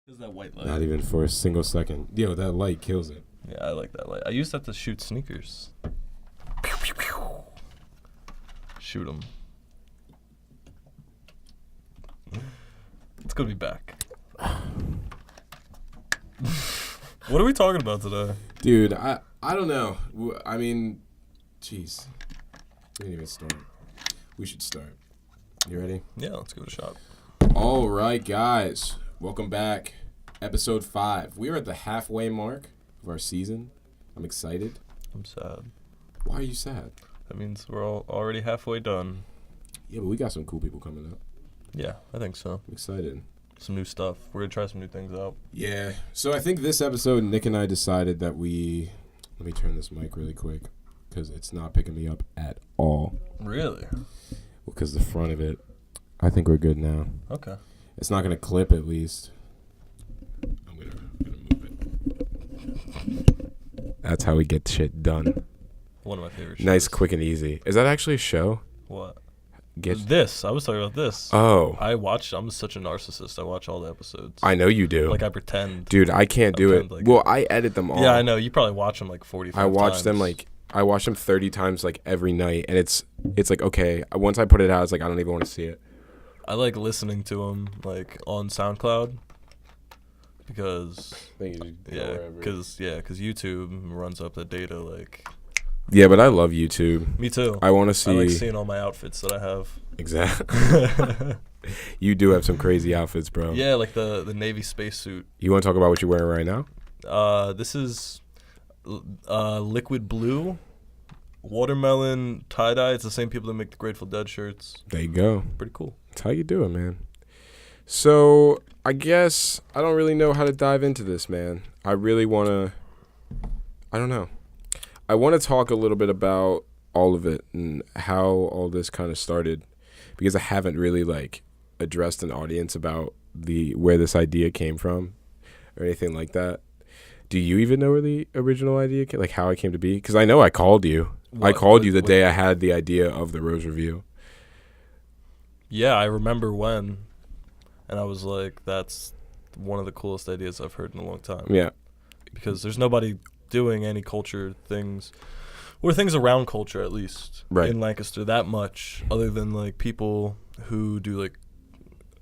Is that white light? Not even for a single second. Yo, that light kills it. Yeah, I like that light. I used that to shoot sneakers. Shoot them. It's good to be back. What are we talking about today? Dude, I don't know. I mean, jeez. We didn't even start. We should start. You ready? Yeah, let's give it a shot. All right, guys. Welcome back. Episode 5. We are at the halfway mark of our season. I'm excited. I'm sad. Why are you sad? That means we're all already halfway done. Yeah, but we got some cool people coming up. Yeah, I think so. I'm excited. Some new stuff. We're going to try some new things out. Yeah. So I think this episode, Nick and I decided that we... Let me turn this mic really quick because it's not picking me up at all. Really? Because the front of it, I think we're good now. Okay. It's not going to clip at least. I'm gonna move it. That's how we get shit done. One of my favorite shows. Nice, quick, and easy. Is that actually a show? What? Get I was talking about this. Oh. I'm such a narcissist. I watch all the episodes. I know you do. Like I pretend. Dude, I can't do it. Like well, I edit them all. Yeah, I know. You probably watch them like 45 times. I watch them 30 times like every night, and it's like, okay, once I put it out, it's like I don't even want to see it. I like listening to them like on SoundCloud because because YouTube runs up the data like. Yeah, but I love YouTube. Me too. I want to see. I like seeing all my outfits that I have. Exactly. You do have some crazy outfits, bro. Yeah, like the Navy spacesuit. You want to talk about what you're wearing right now? This is liquid blue, watermelon tie-dye. It's the same people that make the Grateful Dead shirts. There you go. Pretty cool. That's how you do it, man. So I guess I don't really know how to dive into this, man. I really want to. I don't know. I want to talk a little bit about all of it and how all this kind of started, because I haven't really like addressed an audience about where this idea came from or anything like that. Do you even know where the original idea came, like how it came to be? Because I know I called you. I called you the day I had the idea of the Rose Review. Yeah, I remember when, and I was like, that's one of the coolest ideas I've heard in a long time. Yeah. Because there's nobody doing any culture things, or things around culture at least, right, in Lancaster that much, other than like people who do like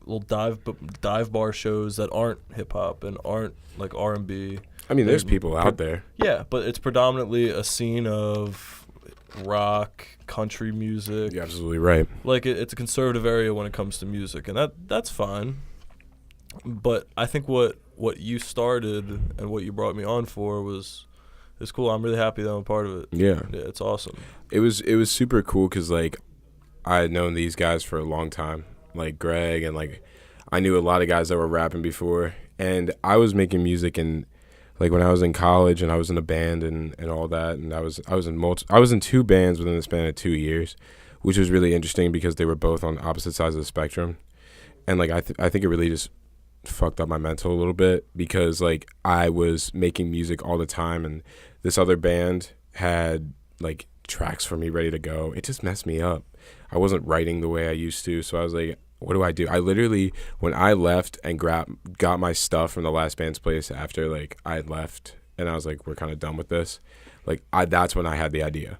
little dive bar shows that aren't hip hop and aren't like R&B. I mean, there's people out there. Yeah, but it's predominantly a scene of rock, country music. You're absolutely right. Like it's a conservative area when it comes to music, and that's fine. But I think what you started and what you brought me on for was cool. I'm really happy that I'm a part of it. Yeah, it's awesome. It was super cool because like I had known these guys for a long time, like Greg, and like I knew a lot of guys that were rapping before, and I was making music and like when I was in college and I was in a band and all that, and I was in 2 bands within the span of 2 years, which was really interesting because they were both on opposite sides of the spectrum, and like I think it really just fucked up my mental a little bit because like I was making music all the time and this other band had like tracks for me ready to go. It just messed me up. I wasn't writing the way I used to, so I was like, what do I do? I literally, when I left and got my stuff from the last band's place after like I had left and I was like, we're kind of done with this, like that's when I had the idea.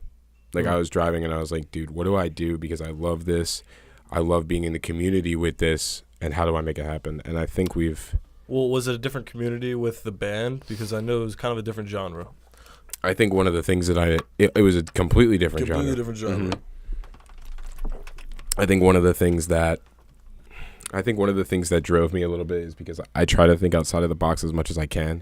Like I was driving and I was like, dude, what do I do? Because I love this. I love being in the community with this. And how do I make it happen? And I think we've... Well, was it a different community with the band? Because I know it was kind of a different genre. I think one of the things that it was a completely different genre. Mm-hmm. I think one of the things that drove me a little bit is because I try to think outside of the box as much as I can.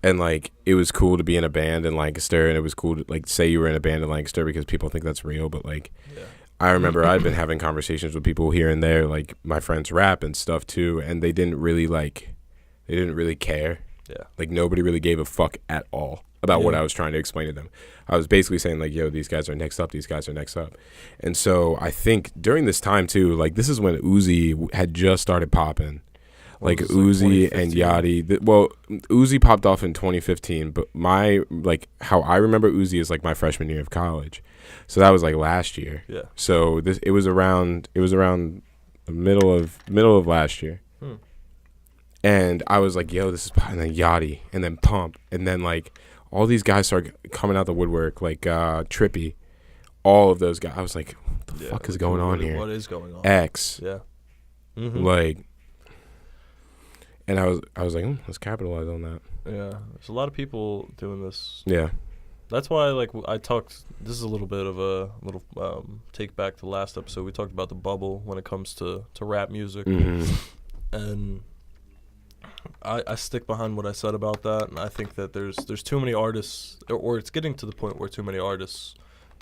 And like, it was cool to be in a band in Lancaster, and it was cool to like say you were in a band in Lancaster because people think that's real, but like... Yeah. I remember I'd been having conversations with people here and there, like my friends rap and stuff too, and they didn't really care. Yeah. Like nobody really gave a fuck at all about what I was trying to explain to them. I was basically saying like, yo, these guys are next up. And so I think during this time too, like this is when Uzi had just started popping. Like Uzi and Yachty. Uzi popped off in 2015, but how I remember Uzi is like my freshman year of college. So that was like last year. Yeah. So it was around the middle of last year. And I was like, yo, this is, and then Yachty, and then Pump, and then like all these guys start coming out the woodwork, like Trippy, all of those guys. I was like, what the fuck is going on here? What is going on? X. Yeah. Like, and I was like, let's capitalize on that. Yeah, there's a lot of people doing this. Yeah. That's why, like, I talked. This is a little bit of a little take back to the last episode. We talked about the bubble when it comes to rap music, and I stick behind what I said about that. And I think that there's too many artists, or it's getting to the point where too many artists,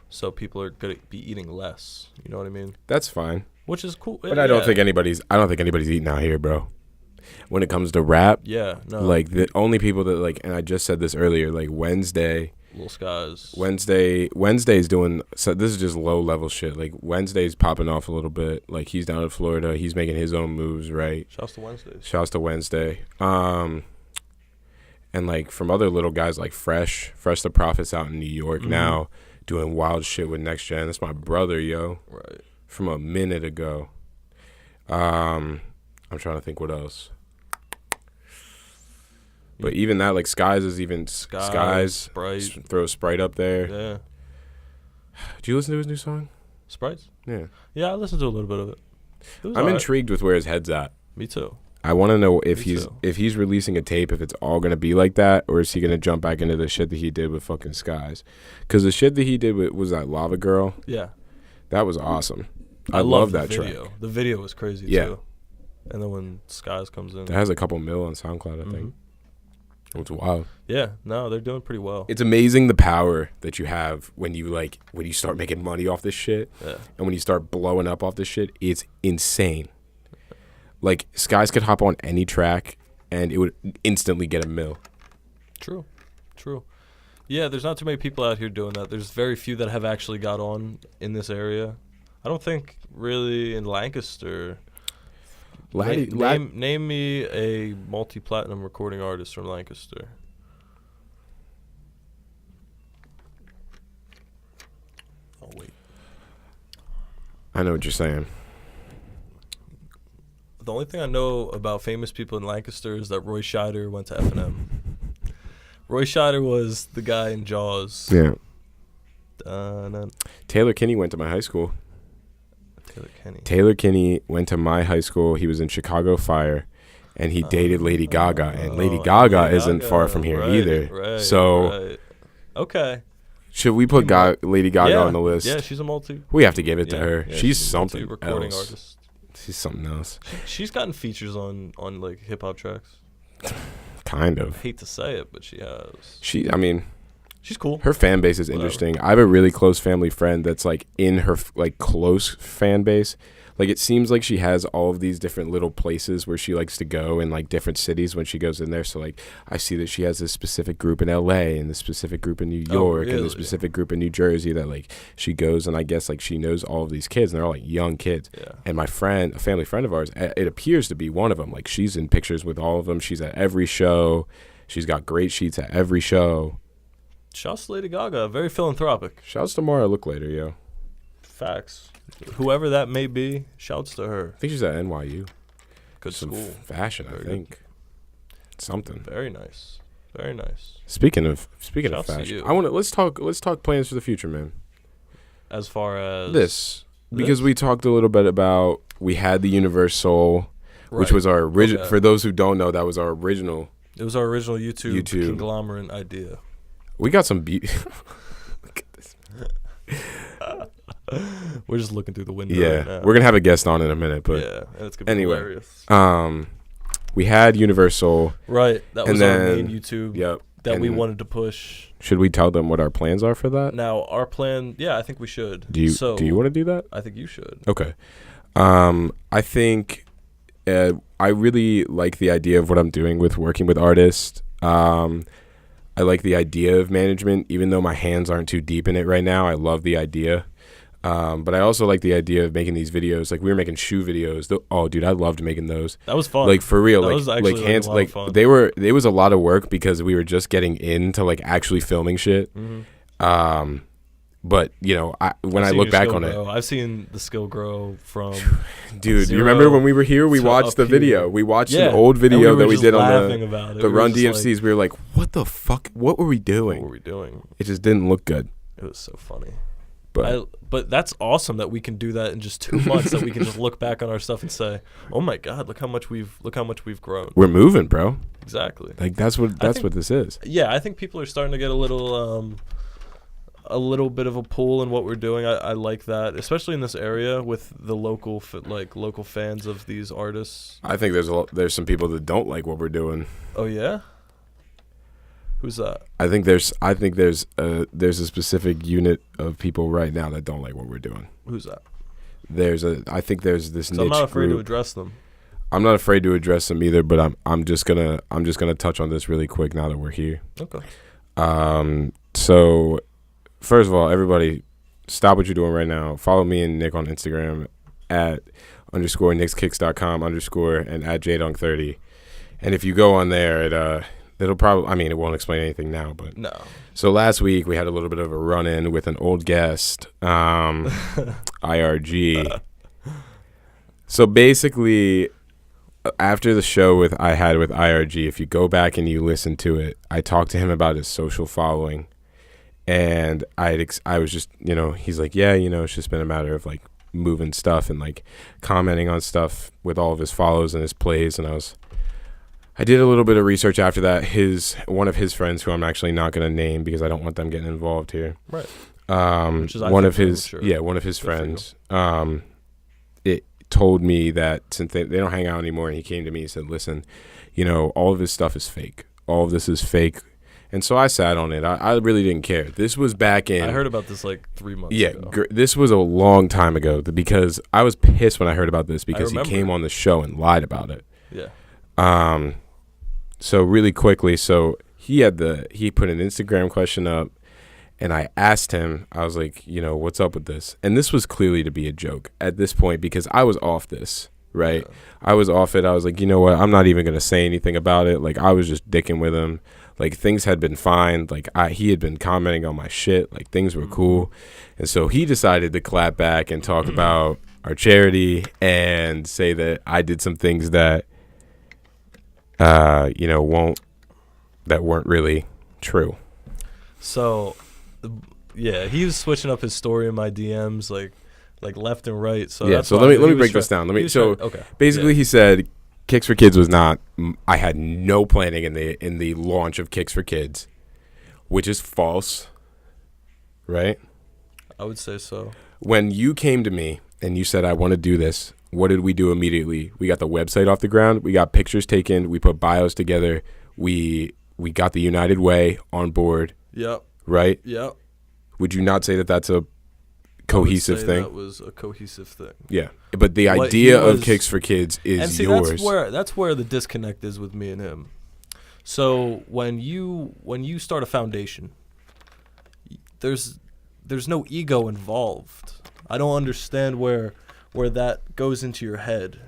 so people are gonna be eating less. You know what I mean? That's fine. Which is cool. But I don't think anybody's eating out here, bro. When it comes to rap, like the only people that like, and I just said this earlier, like Wednesday, Lil Skies. Wednesday's doing, so this is just low level shit. Like Wednesday's popping off a little bit. Like he's down in Florida, he's making his own moves, right? Shouts to Wednesdays. Shouts to Wednesday. And like from other little guys like Fresh the Prophet's out in New York now doing wild shit with Next Gen. That's my brother, yo. Right. From a minute ago. I'm trying to think what else. But even that, like Skies is even Skies. Sprite. Throw Sprite up there. Yeah. Do you listen to his new song? Sprites? Yeah. Yeah, I listened to a little bit of it. I'm intrigued with where his head's at. Me too. I want to know if he's releasing a tape, if it's all gonna be like that, or is he gonna jump back into the shit that he did with fucking Skies? Because the shit that he did was that Lava Girl. Yeah. That was awesome. I love that video. track. The video was crazy too. And then when Skies comes in, that has a couple mil on SoundCloud, I think. It's wild. Yeah, no, they're doing pretty well. It's amazing the power that you have when you start making money off this shit, and when you start blowing up off this shit. It's insane. Like Skies could hop on any track, and it would instantly get a mil. True. Yeah, there's not too many people out here doing that. There's very few that have actually got on in this area. I don't think really in Lancaster. Name me a multi-platinum recording artist from Lancaster. Oh, wait. I know what you're saying. The only thing I know about famous people in Lancaster is that Roy Scheider went to F&M. Roy Scheider was the guy in Jaws. Yeah. Taylor Kinney went to my high school. Kenny. Taylor Kinney went to my high school. He was in Chicago Fire, and he dated Lady Gaga. And Lady Gaga isn't far from here either. Right. Okay. Should we put Lady Gaga on the list? Yeah, she's a multi. We have to give it to her. Yeah, she's something recording else. Artist. She's something else. She's gotten features on like hip hop tracks. Kind I of. hate to say it, but she has. She's cool. Her fan base is interesting. I have a really close family friend that's like in her like close fan base. Like it seems like she has all of these different little places where she likes to go in like different cities when she goes in there. So like I see that she has this specific group in LA and this specific group in New York and this specific group in New Jersey that like she goes, and I guess like she knows all of these kids and they're all like young kids. Yeah. And my friend, a family friend of ours, it appears to be one of them. Like she's in pictures with all of them. She's at every show. She's got great sheets at every show. Shouts to Lady Gaga, very philanthropic. Shouts to Mara Look Later, yo. Facts. Whoever that may be, shouts to her. I think she's at NYU. Good Some school. Fashion, I think. Good. Something. Very nice. Very nice. Speaking of Shouts fashion, let's talk plans for the future, man. As far as this, because we talked a little bit about, we had the Universal, which was our original. For those who don't know, that was our original. It was our original YouTube conglomerate idea. We got some beauty. Look at this. We're just looking through the window. Yeah, right now. We're gonna have a guest on in a minute, but and it's gonna be hilarious. We had Universal, right? That was our main YouTube. Yep. That we wanted to push. Should we tell them what our plans are for that? Now, our plan, I think we should. Do you want to do that? I think you should. Okay. I think I really like the idea of what I'm doing with working with artists. I like the idea of management, even though my hands aren't too deep in it right now. I love the idea. But I also like the idea of making these videos. Like we were making shoe videos. Oh, dude, I loved making those. That was fun. Like for real. That like was actually like hands. a lot Like of fun. It was a lot of work because we were just getting into like actually filming shit. But when I I've seen look your back skill on grow. it, I've seen the skill grow from dude, zero you remember when we were here? We to watched up the video. here. We watched Yeah, an old and video that we just did on laughing about it. the We Run were just DMCs. like, We were like, what the fuck? What were we doing? what were we doing? It just didn't look good. It was so funny. But But that's awesome that we can do that in just 2 months. That we can just look back on our stuff and say, "Oh my God, look how much we've grown." we're moving, bro. Exactly. Like that's what this is. Yeah, I think people are starting to get a little bit of a pull in what we're doing. I like that, especially in this area with the local fans of these artists. I think there's some people that don't like what we're doing. Oh yeah, who's that? I think there's a specific unit of people right now that don't like what we're doing. Who's that? I think there's this niche I'm not afraid group. to address them. I'm not afraid to address them either, but I'm just gonna touch on this really quick now that we're here. Okay. So first of all, everybody, stop what you're doing right now. Follow me and Nick on Instagram at _nickskicks.com_ and at jdunk30. And if you go on there, it'll probably, it won't explain anything now, but No. So last week we had a little bit of a run-in with an old guest, IRG. So basically, after the show I had with IRG, if you go back and you listen to it, I talked to him about his social following, and I was just, he's like, yeah, it's just been a matter of like moving stuff and like commenting on stuff with all of his follows and his plays, and I did a little bit of research after that. One of his friends, who I'm actually not going to name because I don't want them getting involved here. Right. One of his friends. It told me that since they don't hang out anymore, and he came to me and said, "Listen, all of his stuff is fake. All of this is fake." And so I sat on it. I really didn't care. This was back in. I heard about this like 3 months ago. Yeah, this was a long time ago because I was pissed when I heard about this because he came on the show and lied about it. Yeah. So really quickly, he put an Instagram question up, and I asked him, I was like, what's up with this? And this was clearly to be a joke at this point because I was off this, right? Yeah. I was off it. I was like, you know what? I'm not even going to say anything about it. Like, I was just dicking with him. Like, things had been fine. Like, he had been commenting on my shit. Like, things were cool. And so he decided to clap back and talk about our charity and say that I did some things that weren't really true. So, yeah, he was switching up his story in my DMs like left and right. So yeah. So let me break this down. Basically, he said Kicks for Kids was not. I had no planning in the launch of Kicks for Kids, which is false, right? I would say so. When you came to me and you said I want to do this, what did we do immediately? We got the website off the ground. We got pictures taken. We put bios together. We got the United Way on board. Yep. Right? Yep. Would you not say that that's a cohesive thing? That was a cohesive thing. Yeah. But the idea of Kicks for Kids is yours. That's where the disconnect is with me and him. So when you start a foundation, there's no ego involved. I don't understand where that goes into your head.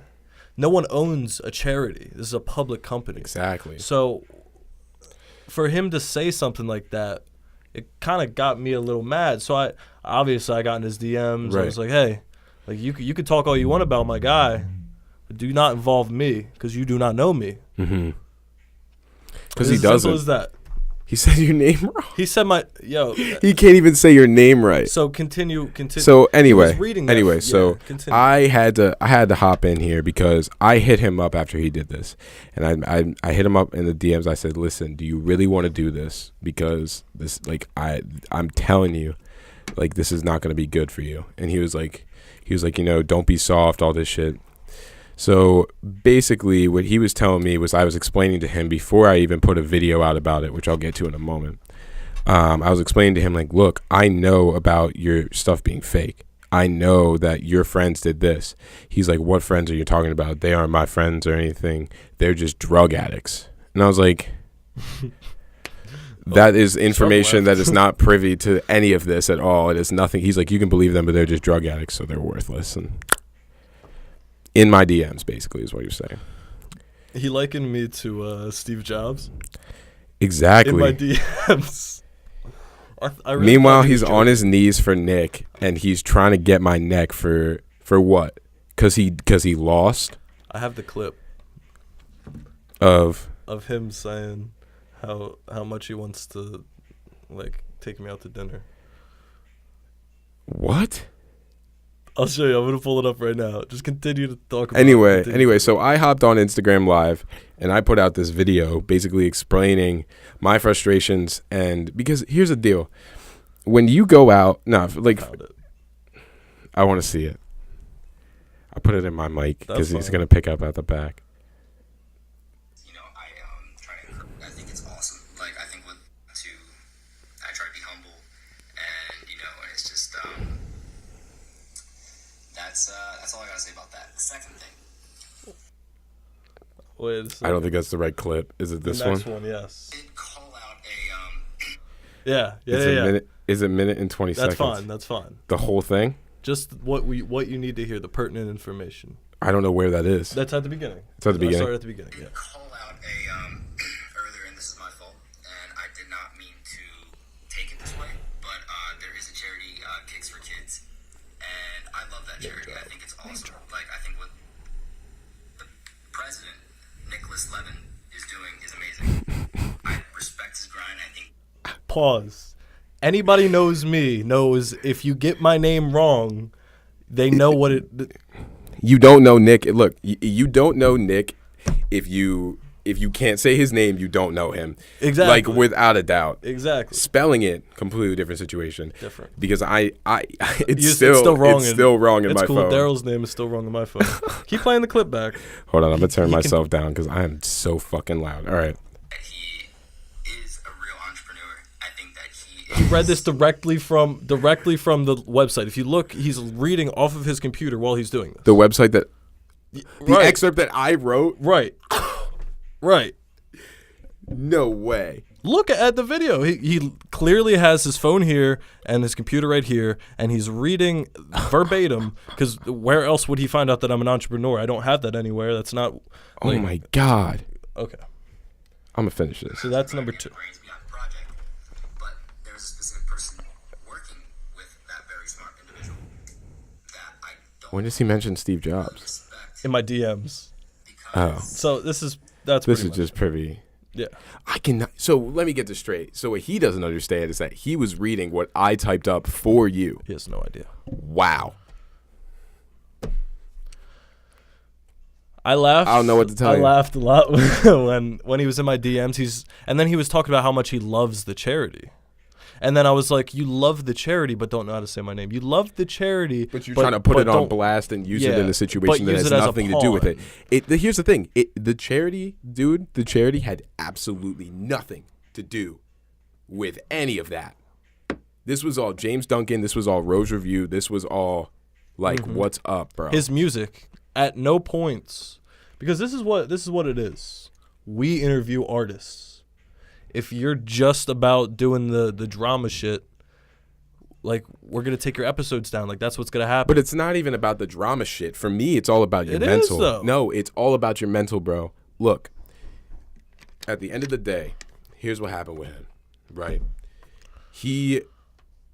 No one owns a charity. This is a public company. Exactly. So for him to say something like that, it kind of got me a little mad. So I got in his DMs. Right. I was like, hey, like you could talk all you want about my guy, but do not involve me because you do not know me. Mm-hmm. Because he doesn't. Simple as that. He said your name wrong. He said he can't even say your name right. So continue. So anyway, continue. I had to hop in here because I hit him up after he did this, and I hit him up in the DMs. I said, "Listen, do you really want to do this? Because this, like, I'm telling you, like, this is not going to be good for you." And he was like, don't be soft, all this shit. So basically what he was telling me was I was explaining to him before I even put a video out about it, which I'll get to in a moment. I was explaining to him, like, look, I know about your stuff being fake. I know that your friends did this. He's like, what friends are you talking about? They aren't my friends or anything. They're just drug addicts. And I was like, that is information that is not privy to any of this at all. It is nothing. He's like, you can believe them, but they're just drug addicts, so they're worthless. And in my DMs, basically, is what you're saying. He likened me to Steve Jobs. Exactly. In my DMs. I really Meanwhile, thought he was he's on his knees for Nick, and he's trying to get my neck for what? Because he lost. I have the clip Of him saying how much he wants to like take me out to dinner. what? I'll show you. I'm gonna pull it up right now. Just continue to talk about Anyway, it. so I hopped on Instagram Live and I put out this video basically explaining my frustrations. And because here's the deal, when you go out, Found it. I want to see it. I put it in my mic because That's he's fine. gonna pick up at the back. I think it's awesome. Like, I think I try to be humble, and it's just that's all I gotta say about that. The second thing, Wait a second. I don't think that's the right clip. Is it this the next one? one? Yes. did call out Yeah. Is it minute and 20 That's seconds? fine. That's fine. The whole thing? Just what you need to hear, the pertinent information. I don't know where that is. That's at the beginning. It's at the beginning? I started at the beginning. Yeah. call out earlier, and this is my fault, and I did not mean to take it this way, but there is a charity, Kicks for Kids, and I love that charity. I think it's awesome. Like, I think what the president, Nicholas Levin, is doing is amazing. I respect his grind. I think Pause. Anybody knows me knows if you get my name wrong, they know what it. You don't know Nick. Look, you don't know Nick if you can't say his name, you don't know him. Exactly. Like, without a doubt. Exactly. Spelling it, completely different situation. Different. Because it's Still still wrong. It's still wrong in it's my cool. phone. Daryl's name is still wrong in my phone. Keep playing the clip back. Hold on, I'm gonna turn He can- myself down because I am so fucking loud. All right. that he is a real entrepreneur. I think that he He is. read this directly from the website. If you look, he's reading off of his computer while he's doing this. The website the Right. excerpt that I wrote. Right. Right. No way. Look at the video. He clearly has his phone here and his computer right here, and he's reading verbatim. Because where else would he find out that I'm an entrepreneur? I don't have that anywhere. That's not. Oh like- my god. Okay. I'm gonna finish this. So that's number 2. Brains behind the project, but there's a specific person working with that very smart individual that I don't When does he mention Steve Jobs? respect In my DMs. Oh, So that's this pretty is much just it. privy. Yeah. I cannot. So let me get this straight. So what he doesn't understand is that he was reading what I typed up for you. He has no idea. Wow. I laughed. I don't know what to tell I you. laughed a lot when he was in my DMs. And then he was talking about how much he loves the charity. And then I was like, "You love the charity, but don't know how to say my name. You love the charity, But you're trying to put it on blast and use it in Yeah, a situation but that use has it as a nothing to do with pawn. it. Here's the thing. The charity, dude, the charity had absolutely nothing to do with any of that. This was all James Duncan. This was all Rose Review. This was all like, what's up, bro? His music at no points, because this is what it is. We interview artists. If you're just about doing the drama shit, like, we're gonna take your episodes down. Like, that's what's gonna happen. But it's not even about the drama shit. For me, it's all about your It is, mental. though. No, it's all about your mental, bro. Look, at the end of the day, here's what happened with him, right? He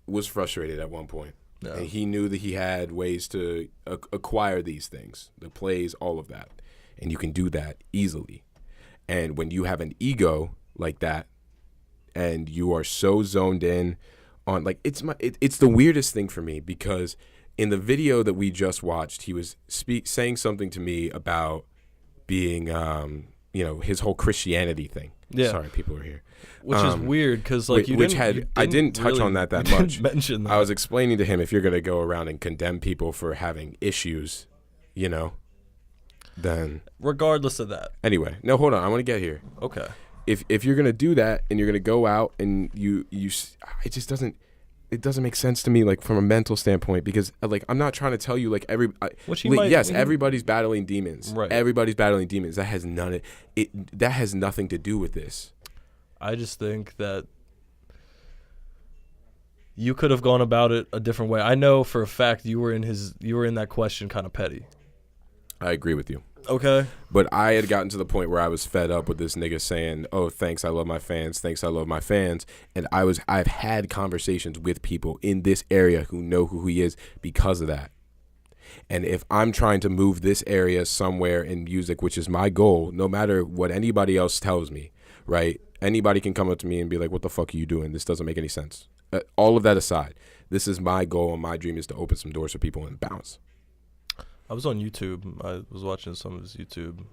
was frustrated at one point, Yeah. and he knew that he had ways to acquire these things, the plays, all of that. And you can do that easily. And when you have an ego like that, and you are so zoned in on, like, it's the weirdest thing for me, because in the video that we just watched, he was saying something to me about being, his whole Christianity thing. Yeah. Sorry, people are here. Which is weird, because like I didn't touch really on that you much. didn't mention that. I was explaining to him, if you're gonna go around and condemn people for having issues, then Regardless of that, anyway. No, hold on. I want to get here. okay. If you're gonna do that and you're gonna go out and it just doesn't make sense to me, like, from a mental standpoint, because, like, I'm not trying to tell you, like, Which he might- yes, he- everybody's battling demons. Right. Everybody's battling demons. That has nothing to do with this. I just think that you could have gone about it a different way. I know for a fact you were in that question kind of petty. I agree with you. Okay. But I had gotten to the point where I was fed up with this nigga saying, "Oh, thanks, I love my fans. Thanks, I love my fans." And I've had conversations with people in this area who know who he is because of that. And if I'm trying to move this area somewhere in music, which is my goal, no matter what anybody else tells me, right? Anybody can come up to me and be like, "What the fuck are you doing? This doesn't make any sense." All of that aside, this is my goal, and my dream is to open some doors for people and bounce. I was on YouTube. I was watching some of his YouTube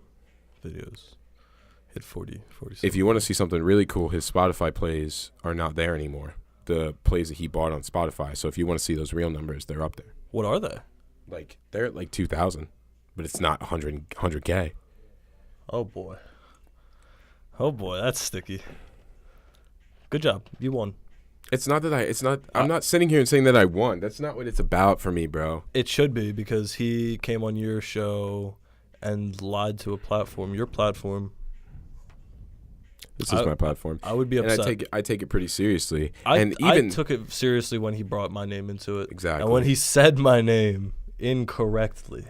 videos. Hit 40. If you want to see something really cool, his Spotify plays are not there anymore. The plays that he bought on Spotify. So if you want to see those real numbers, they're up there. What are they? Like, they're at like 2,000, but it's not 100K. Oh boy, that's sticky. Good job, you won. I'm not sitting here and saying that I won. That's not what it's about for me, bro. It should be, because he came on your show and lied to a platform, your platform. This is my platform. I would be upset. And I take it pretty seriously. I took it seriously when he brought my name into it. Exactly. And when he said my name incorrectly,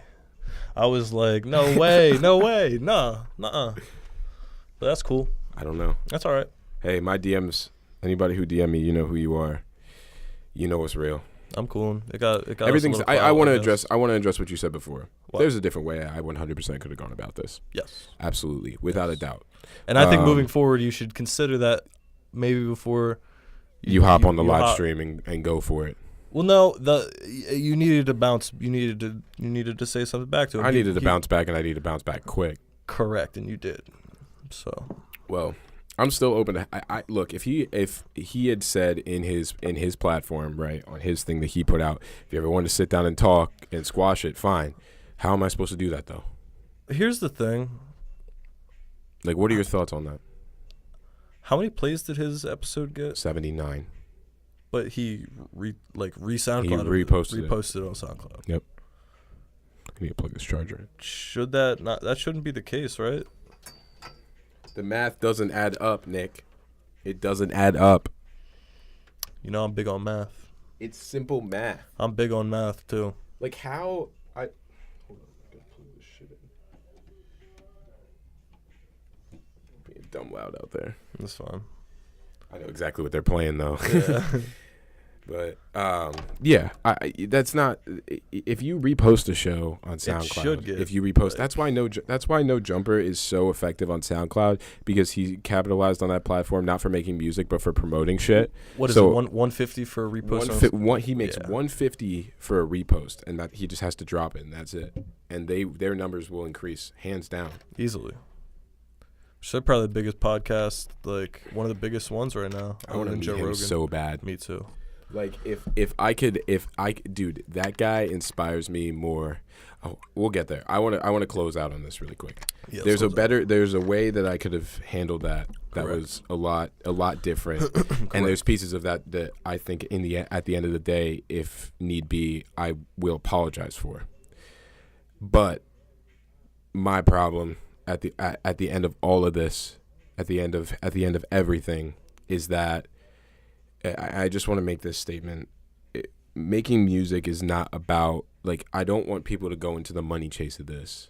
I was like, no way, nah. But that's cool. I don't know. That's all right. Hey, my DMs, anybody who DM me, you know who you are. You know what's real. I'm cool. It got everything's. I want to address. I want to address what you said before. What? There's a different way. I 100% could have gone about this. Yes. Absolutely, without a doubt. And I think moving forward, you should consider that maybe before you hop on the live stream and go for it. Well, no, you needed to bounce. You needed to say something back to him. I needed to bounce back, and I needed to bounce back quick. Correct, and you did. So. Well, I'm still open to. I look, if he had said in his platform, right, on his thing that he put out, if you ever wanted to sit down and talk and squash it, fine. How am I supposed to do that though? Here's the thing. Like, what are your thoughts on that? How many plays did his episode get? 79. But he re-SoundCloud. He reposted it on SoundCloud. Yep. I need to plug this charger in. Should that not? That shouldn't be the case, right? The math doesn't add up, Nick. It doesn't add up. You know I'm big on math. It's simple math. I'm big on math too. Like how I. Hold on, I gotta plug this shit in. Being dumb loud out there. That's fine. I know exactly what they're playing though. Yeah. But yeah, that's not. If you repost a show on SoundCloud, if you repost, that's why No Jumper is so effective on SoundCloud, because he capitalized on that platform not for making music but for promoting shit. What is it? 150 for a repost? He makes 150 for a repost, and that he just has to drop it, and that's it. And their numbers will increase hands down easily. So probably the biggest podcast, like one of the biggest ones right now. I want to meet him so bad. Me too. Like if I could, dude, that guy inspires me more. Oh, we'll get there. I want to close out on this really quick. Yeah, there's a way that I could have handled that. That was a lot different. And there's pieces of that I think at the end of the day, if need be, I will apologize for. But my problem at the end of all of this, at the end of everything, is that I just want to make this statement. Making music is not about, like, I don't want people to go into the money chase of this.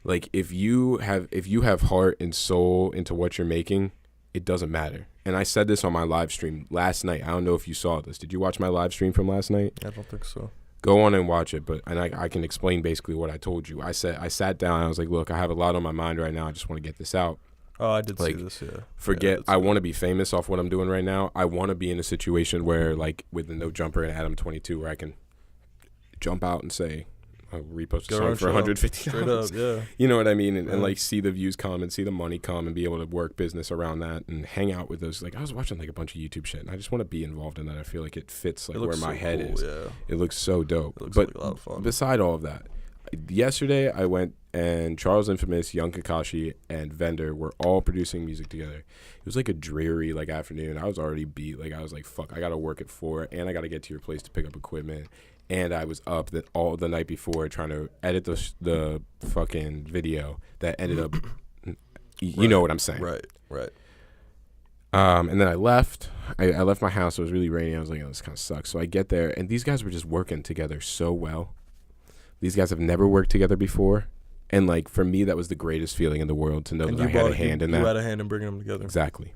Like, if you have heart and soul into what you're making, it doesn't matter. And I said this on my live stream last night. I don't know if you saw this. Did you watch my live stream from last night? I don't think so. Go on and watch it, I can explain basically what I told you. I sat down and I was like, look, I have a lot on my mind right now. I just want to get this out. Oh, I did see this, yeah. Forget, I want to be famous off what I'm doing right now. I want to be in a situation where, like, with the No Jumper and Adam 22, where I can jump out and say, I'll repost a song for $150. Straight up, yeah. You know what I mean? And like, see the views come and see the money come and be able to work business around that and hang out with those. Like, I was watching, like, a bunch of YouTube shit, and I just want to be involved in that. I feel like it fits, like, where my head is. Yeah. It looks so dope. It looks like a lot of fun. Beside all of that, yesterday I went and Charles Infamous, Young Kakashi, and Vendor were all producing music together. It was like a dreary, like, afternoon. I was already beat. Like, I was like, fuck, I got to work at 4, and I got to get to your place to pick up equipment. And I was up all the night before trying to edit the fucking video that ended up, you know what I'm saying. Right. And then I left. I left my house. It was really rainy. I was like, oh, this kind of sucks. So I get there, and these guys were just working together so well. These guys have never worked together before. And like for me, that was the greatest feeling in the world to know And that I had a hand in that. You had a hand in bringing them together. Exactly.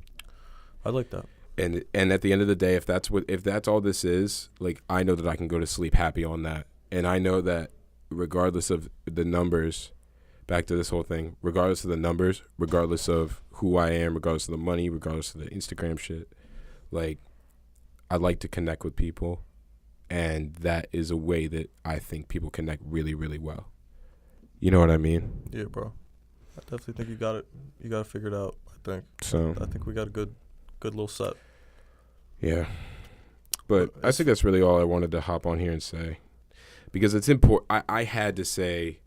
I like that. And at the end of the day, if that's all this is, like I know that I can go to sleep happy on that. And I know that regardless of the numbers, back to this whole thing, regardless of the numbers, regardless of who I am, regardless of the money, regardless of the Instagram shit, like I like to connect with people, and that is a way that I think people connect really, really well. You know what I mean? Yeah, bro. I definitely think you got it. You got it figured out. I think we got a good little set. Yeah. But I think that's really all I wanted to hop on here and say, because it's important. I had to say.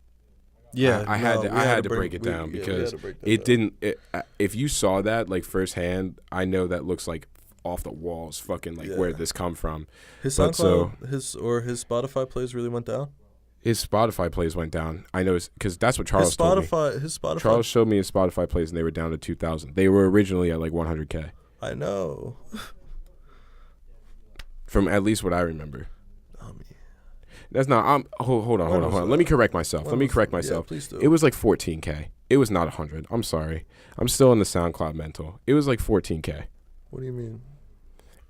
Yeah, I had to break it down because it didn't. If you saw that like firsthand, I know that looks like off the walls, fucking like where did this come from? His SoundCloud, his Spotify plays really went down. His Spotify plays went down. I know because that's what Charles told me. His Spotify. Charles showed me his Spotify plays, and they were down to 2,000. They were originally at like 100K. I know. From at least what I remember. That's not. Hold on. Let me correct myself. Yeah, please do. It was like 14K. It was not 100. I'm sorry. I'm still in the SoundCloud mental. It was like 14K. What do you mean?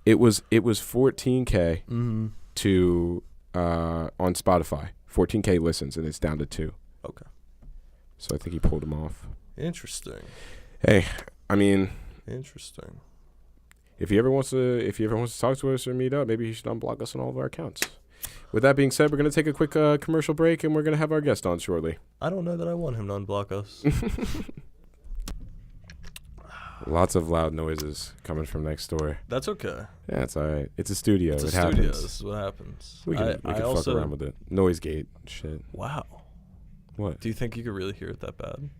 It was 14K to on Spotify. 14K listens, and it's down to 2. Okay. So I think he pulled them off. Interesting. Hey, I mean. Interesting. If he ever wants to talk to us or meet up, maybe he should unblock us on all of our accounts. With that being said, we're going to take a quick commercial break, and we're going to have our guest on shortly. I don't know that I want him to unblock us. Lots of loud noises coming from next door. That's okay. Yeah, it's all right. It's a studio. It's a studio. Happens. This is what happens. We can fuck around with it. Noise gate shit. Wow. What? Do you think you could really hear it that bad?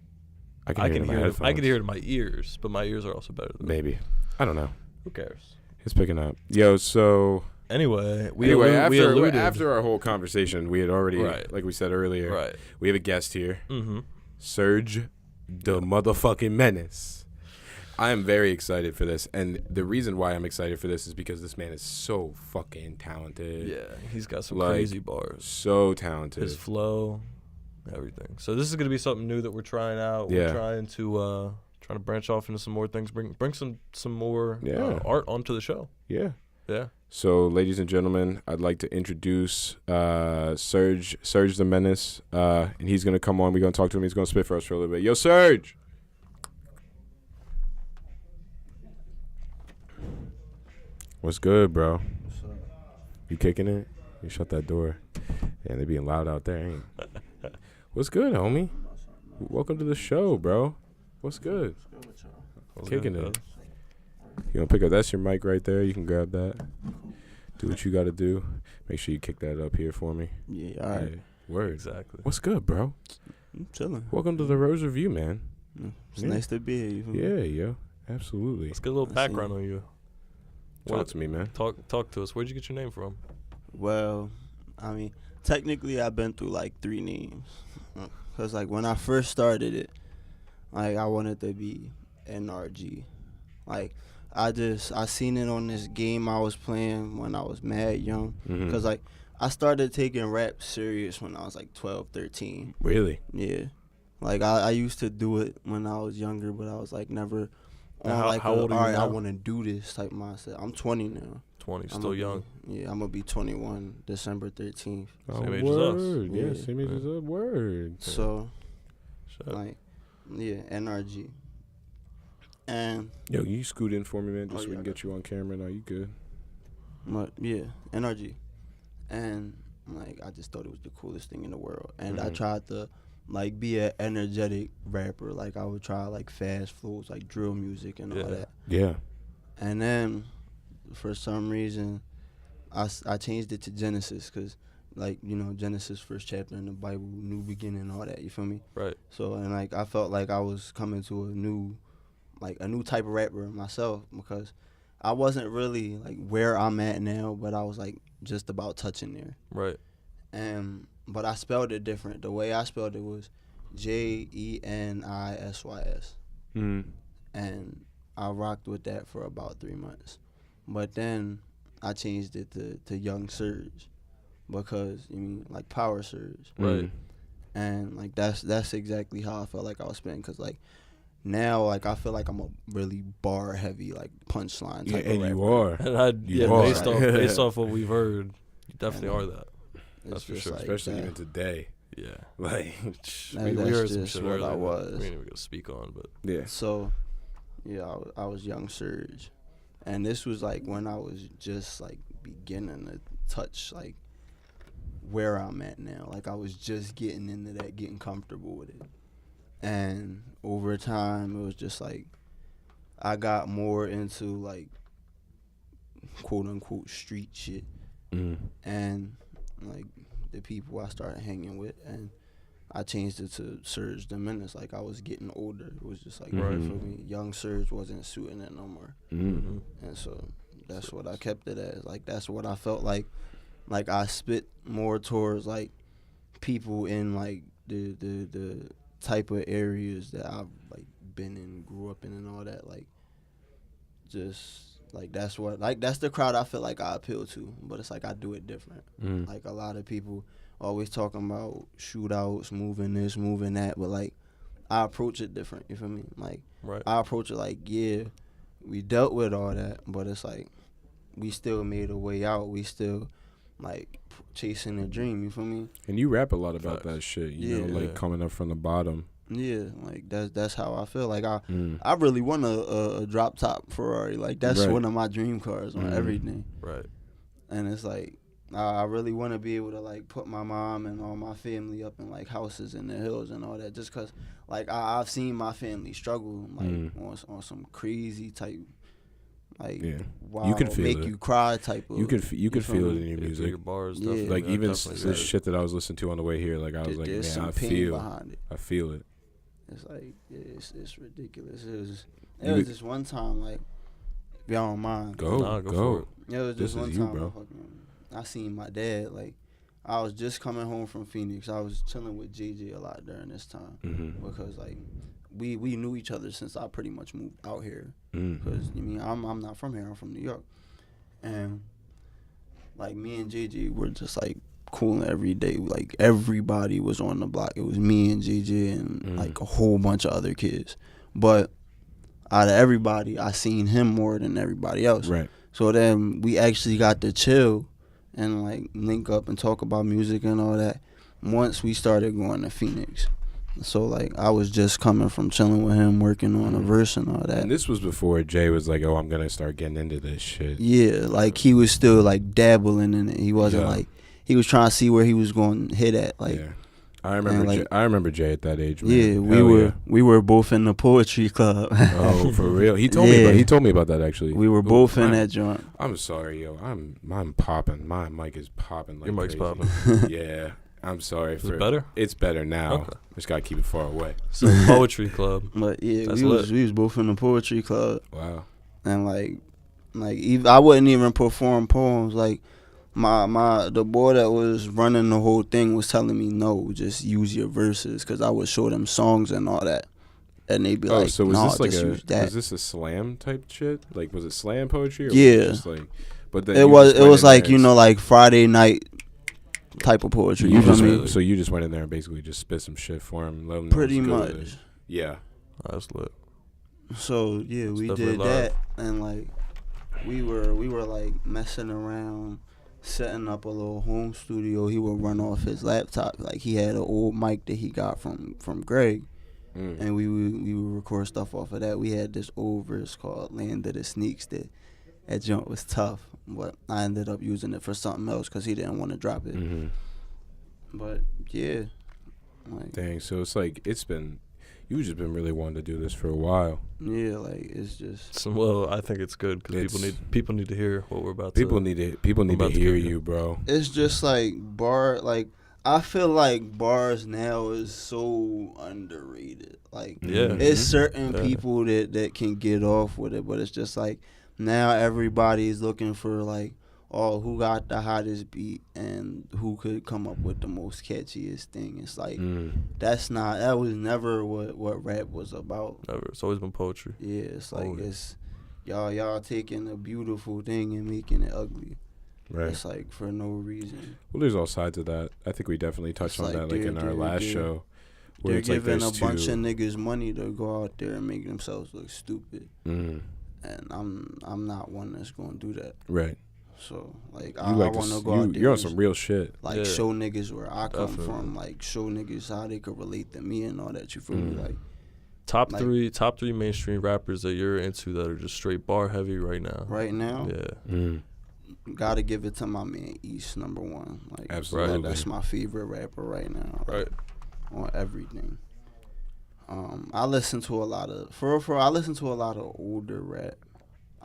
I can hear it in my ears, but my ears are also better than maybe. I don't know. Who cares? It's picking up. Yo, so... Anyway, after our whole conversation, we had already, like we said earlier, we have a guest here, Surj, the motherfucking Menace. I am very excited for this, and the reason why I'm excited for this is because this man is so fucking talented. Yeah, he's got some crazy bars. So talented. His flow, everything. So this is gonna be something new that we're trying out. Yeah. We're trying to branch off into some more things. Bring some more art onto the show. Yeah. Yeah. So, ladies and gentlemen, I'd like to introduce Surj the Menace, and he's going to come on. We're going to talk to him. He's going to spit for us for a little bit. Yo, Surj! What's good, bro? What's up? You kicking it? You shut that door. Yeah, they being loud out there, ain't it? What's good, homie? Welcome to the show, bro. What's good? What's good with y'all? Kicking it. You want to pick up? That's your mic right there. You can grab that. Do what you got to do. Make sure you kick that up here for me. Yeah, all right. Hey, word. Exactly. What's good, bro? I'm chilling. Welcome to the Rose Review, man. It's nice to be here. You feel me? Yeah, yo. Absolutely. Let's get a little background on you. Talk to me, man. Talk to us. Where'd you get your name from? Well, I mean, technically I've been through like 3 names. Because like when I first started it, like I wanted to be NRG. Like I seen it on this game I was playing when I was mad young. Because like I started taking rap serious when I was like 12, 13. Really? Yeah. Like I used to do it when I was younger, but I was like never on how old are you all right, now? I want to do this type mindset. I'm 20 now. 20, still young. Yeah, I'm going to be 21 December 13th. Same age as us. Yeah, same age as us. Word. So, Shut like, yeah, NRG. And yo, you scoot in for me, man, just so we yeah, can get you on camera. Now you good? but yeah, NRG. And like I just thought it was the coolest thing in the world. And I tried to like be an energetic rapper. Like I would try like fast flows, like drill music and all that. Yeah. And then for some reason, I changed it to Genesis because, like, you know, Genesis first chapter in the Bible, new beginning, all that. You feel me? Right. So and like I felt like I was coming to a new type of rapper myself because I wasn't really like where I'm at now, but I was like just about touching there. Right. But I spelled it different. The way I spelled it was Jenisys. And I rocked with that for about 3 months. But then I changed it to Young Surj because, you mean, like Power Surj. Right. And like that's exactly how I felt like I was spitting, cause like now like I feel like I'm a really bar heavy like punchline Yeah, type and of you rapper. are. And yeah, are. based off what we've heard, you definitely And are that. That's It's for just sure. like Especially that. even today. Yeah. Like, We That's heard some just shit what earlier I that was. we ain't even gonna speak on, but yeah. So yeah, I was young Surge, and this was like when I was just like beginning to touch like where I'm at now. Like I was just getting into that, getting comfortable with it. And over time, it was just like I got more into like quote unquote street shit, Mm. and like the people I started hanging with, and I changed it to Surj the Menace. Like I was getting older. It was just like Right. for me, young Surj wasn't suiting it no more, Mm. and so that's what I kept it as. Like that's what I felt like. Like I spit more towards like people in like the type of areas that I've like been in, grew up in, and all that. Like just like that's what like that's the crowd I feel like I appeal to. But it's like I do it different. Mm. Like a lot of people always talking about shootouts, moving this, moving that, but like I approach it different. You feel me? Like right. I approach it like yeah, we dealt with all that, but it's like we still made a way out. We still like chasing a dream. You feel me? And you rap a lot about Facts. that shit, you know, Yeah. like Yeah. coming up from the bottom. Yeah, like that's how I feel. Like Mm. I really want a drop top Ferrari. Like that's Right. one of my dream cars on everything. Right. And it's like I really want to be able to like put my mom and all my family up in like houses in the hills and all that. Just cause like I've seen my family struggle like on some crazy type like Yeah. wow You can feel make it. you cry type of. You could feel feel it me? in your Yeah, music. bigger bars, Yeah. definitely. Like I even definitely this got it. shit that I was listening to on the way here, like I was like, There's man, some pain behind it. I feel it. It's like it's ridiculous. It was You was could- just one time like if y'all don't mind. Go, Nah, go for it. Yeah, it was This just is one you, time bro. I seen my dad. Like I was just coming home from Phoenix. I was chilling with JJ a lot during this time Mm-hmm. because like we knew each other since I pretty much moved out here. Mm. Because you mean I'm not from here. I'm from New York, and like me and JJ were just like cooling every day. Like everybody was on the block. It was me and JJ and like a whole bunch of other kids. But out of everybody, I seen him more than everybody else. Right. So then we actually got to chill and like link up and talk about music and all that once we started going to Phoenix. So like I was just coming from chilling with him, working on a verse and all that. And this was before Jay was like, "Oh, I'm gonna start getting into this shit." Yeah, like he was still like dabbling in it. He wasn't Yeah. like he was trying to see where he was going to hit at. Like yeah, I remember. like- Jay, I remember Jay at that age. Man. yeah, Hell we were both in the poetry club. Oh, for real? He told Yeah. me about that actually. We were Ooh, both in I'm- that joint. I'm sorry, yo. I'm popping. My mic is popping like Your mic's crazy. popping. Yeah, I'm sorry Is for it better? It's better now. Okay. Just gotta keep it far away. So poetry club. But yeah, That's we lit. was both in the poetry club. Wow. And like even, I wouldn't even perform poems. Like the boy that was running the whole thing was telling me no, just use your verses, because I would show them songs and all that, and they'd be Oh, like, so was no, this like just use that. was this a slam type shit? Like, was it slam poetry? Or Yeah. Was it just like, but then It you was just went in like there and like Friday night type of poetry. You You feel just me? so you just went in there and basically just spit some shit for him. Let him Pretty know what's good with much. it. Yeah. Oh, that's lit. So yeah, we definitely did live. that, and like we were like messing around, setting up a little home studio. He would run off his laptop. Like he had an old mic that he got from Greg, Mm. and we would record stuff off of that. We had this old verse called "Land of the Sneaks" that joint was tough, but I ended up using it for something else because he didn't want to drop it. Mm-hmm. But yeah, like Dang. So it's like you've just been really wanting to do this for a while. yeah, like it's just So, well, I think it's good because people need to hear what we're about People to. need to about to hear give you. you, bro. it's just like I feel like bars now is so underrated. Like Yeah. it's certain Yeah. people that can get off with it, but it's just like now everybody's looking for like, oh, who got the hottest beat and who could come up with the most catchiest thing. It's like that was never what rap was about. Never. It's always been poetry. Yeah, it's like Always. it's y'all taking a beautiful thing and making it ugly. Right. It's like for no reason. Well, there's all sides of that. I think we definitely touched on that like in our last show. Where They're it's like giving there's a bunch two. of niggas money to go out there and make themselves look stupid, Mm, and I'm not one that's gonna do that. right. So like You I like want to to go out there. you're on and some real shit. like Yeah. show niggas where I come Definitely. from, like show niggas how they could relate to me and all that. You feel me? Like Top Like- three mainstream rappers that you're into that are just straight bar heavy right now. right now, Yeah. Mm, gotta give it to my man East, number one. Like Absolutely. that's my favorite rapper right now. Like, Right. on everything. I listen to a lot of I listen to a lot of older rap.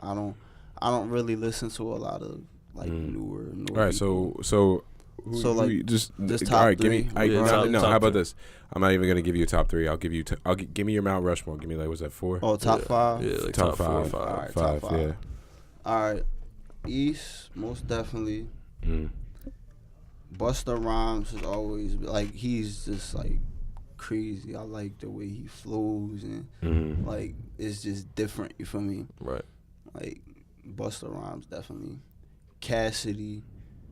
I don't really listen to a lot of like newer. all right. people. So like, you just top all right. Give me. three. Yeah, top How about three. this? I'm not even gonna give you a top three. I'll give you. Give me your Mount Rushmore. Give me like, was that 4? Oh, top Yeah. five. Yeah, like top top 4 or 5. 5. Alright, top 5. five. Yeah. All right, East most definitely. Mm. Busta Rhymes is always like he's just like crazy. I like the way he flows and Mm. like it's just different. You feel me? Right. Like Busta Rhymes definitely. Cassidy,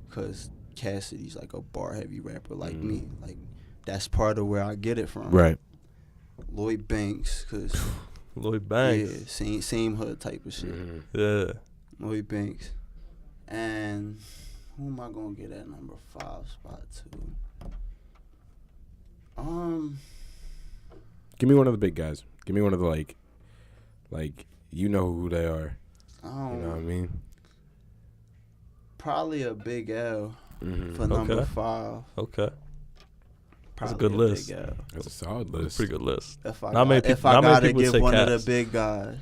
cause Cassidy's like a bar heavy rapper like me. Like that's part of where I get it from. Right. Lloyd Banks, cause Lloyd Banks. yeah, same hood type of shit. Mm. Yeah. Lloyd Banks, and who am I gonna get at number 5 spot to? Give me one of the big guys. Give me one of the like you know who they are. You know what I mean? Probably a Big L Mm-hmm. for number Okay. 5. Okay. That's a Probably good list. Big L. That's a solid That's a list. pretty good list. If I Not many if people- I not many gotta people give say one of Cass. the big guys,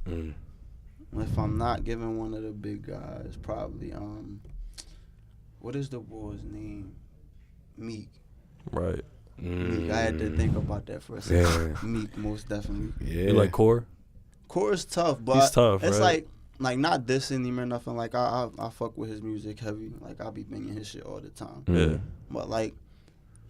Mm. if I'm not giving one of the big guys, probably what is the boy's name? Meek. Right. Meek. I had to think about that for a second. Meek, most definitely. Yeah. You like Core? Core is tough, but He's tough, it's right? like not dissing him or nothing. Like I fuck with his music heavy. Like I be banging his shit all the time. Yeah. But like